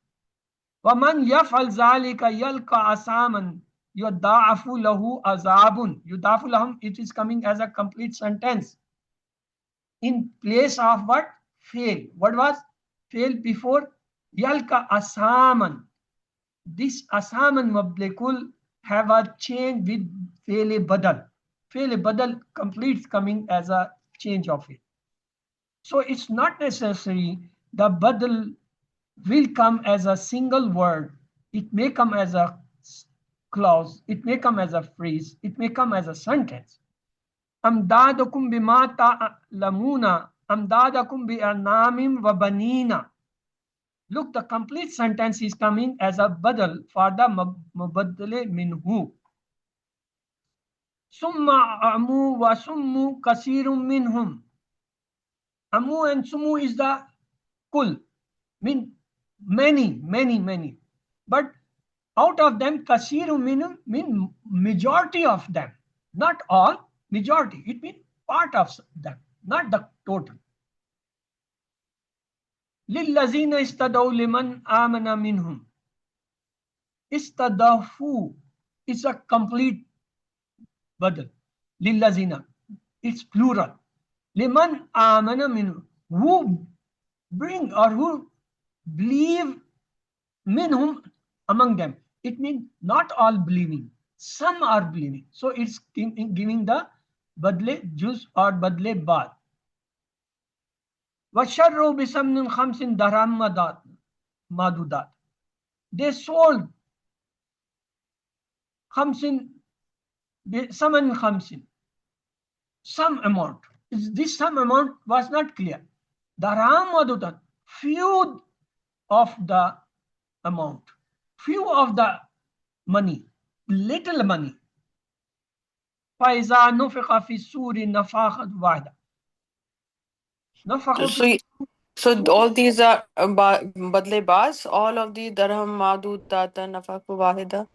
وَمَنْ يَفْعَلْ ذَلِكَ يَلْقَ أَسَامًا يُضَاعَفُ لَهُ عَذَابٌ. يُضَاعَفُ لَهُ, it is coming as a complete sentence. In place of what? Fail. What was fail before? يَلْقَ أَسَامًا. This asaman mablikul have a change with fail badal. Fail badal completes coming as a change of it. So it's not necessary the badal will come as a single word. It may come as a clause. It may come as a phrase. It may come as a sentence. Amdadakum bima ta'lamuna. Amdadakum bi anamim wa banina. Look, the complete sentence is coming as a badal for the mubaddale minhu. Summa amu wa summu kasirum minhum. Amu and sumu is the kul, mean many. But out of them, kasirum minhum mean majority of them. Not all, majority. It means part of them, not the total. لِلَّذِينَ اسْتَدَوْا لِمَنْ آمَنَ مِنْهُمْ. Istadafu is a complete badal. لِلَّذِينَ, it's plural. Liman amana minhum, who bring or who believe minhum, among them. It means not all believing, some are believing. So it's giving the badle juz or badle bad. وَشَرُّوا بِسَمْنٍ خَمْسٍ دَرَهْمَ مَعْدُودَاتٍ. They sold خَمْسٍ بِثَمَنٍ خَمْسٍ, some amount. This some amount was not clear. Darham madudat, few of the amount, few of the money, little money. فَإِذَا نُفِخَ فِي السُّورِ نَفَخَةٌ وَاحِدَةٌ. So all these are badle bas, all of the darham madud data nafaku wahida.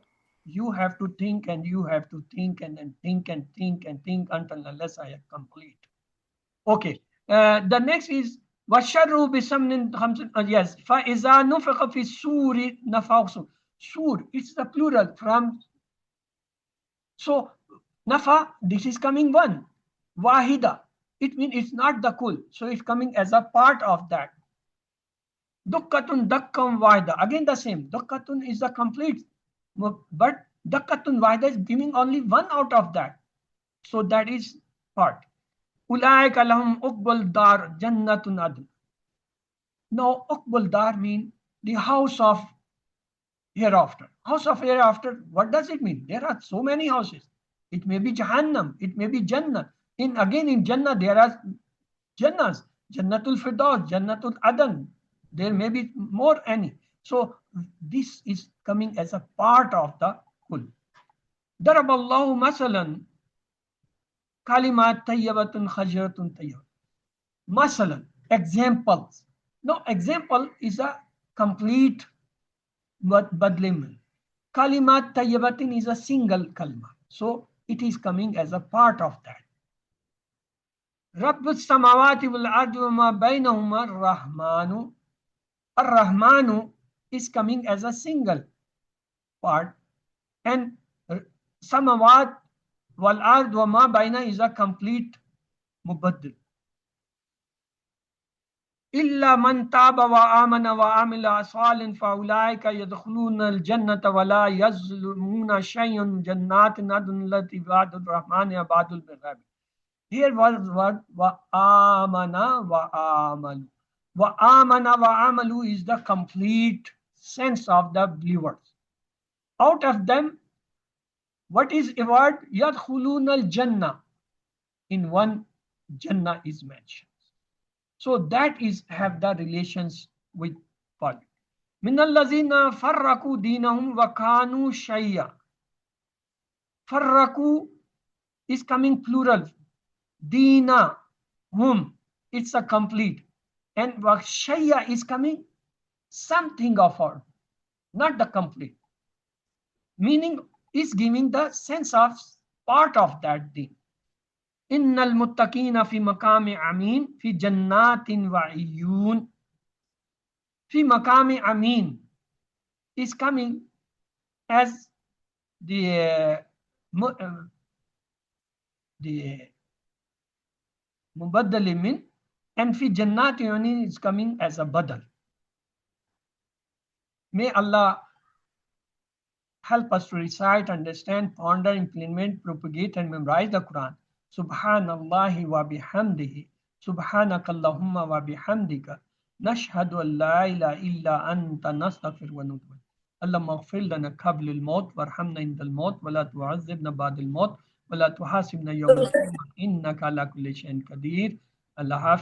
You have to think and you have to think and then think and think and think until unless I complete. Okay. The next is washarru bisamnin khamsin. Yes. فَإِذَا نُفِخَ فِي السُّورِ نَفَخٌ. Sur, it's the plural from. So nafa, this is coming one. Wahida, it means it's not the kul. So it's coming as a part of that. Dukkatun dakkam wahida. Again the same. Dukkatun is the complete. But dakkatun wahida is giving only one out of that. So that is part. Ulaika lahum uqbal dar jannatun adn. Now uqbal dar mean the house of hereafter. House of hereafter, what does it mean? There are so many houses. It may be Jahannam, it may be Jannah. In Jannah there are Jannahs, Jannatul Firdaus, Jannatul Adan. There may be more any. So this is coming as a part of the kul. Daraballahu masalan kalimat tayyibatun khajratun tayyib. Masalan, examples. No, example is a complete badliman. Kalimat tayyibatin is a single kalma. So it is coming as a part of that. Rabbus samawati wal ardi wa ma bainahuma ar-Rahmanu. Ar-Rahmanu is coming as a single part, and samawat wal ard wa ma baina is a complete mubaddil. Illa man taba wa amana wa amila salin fa ulaika yadkhuluna al-jannata wa la yazlimuna shay'an jannatin adn allati wa'ada ar-Rahman ibadul birab. Here was word wa amana wa amalu. Wa amana wa amalu is the complete sense of the believers. Out of them, what is a word? Yadkhulun al-jannah. In one, jannah is mentioned. So that is have the relations with following. Min allazina farraku dinahum wa kanu shayya. Farraku is coming plural. Dina, whom, it's a complete. And Vakshaya is coming something of her, not the complete. Meaning is giving the sense of part of that thing. Innal muttaqina fi maqami amin fi jannatin wa iyun. Fi maqami amin is coming as the mubaddal min, and fi jannatin is coming as a badal. May Allah help us to recite, understand, ponder, implement, propagate, and memorize the Quran. Subhanallahi wa bihamdihi. Subhanakallahumma wa bihamdika. Nashhadu an la ilaha illa anta nastaghfiruka wa natubu. Allahumma ighfir lana qabla al-maut warhamna inda al-maut wa la tu'azzibna ba'da al-maut wa la tuhasibna yawm al-qiyamah innaka ala kulli shay'in qadir. Allah Hafiz.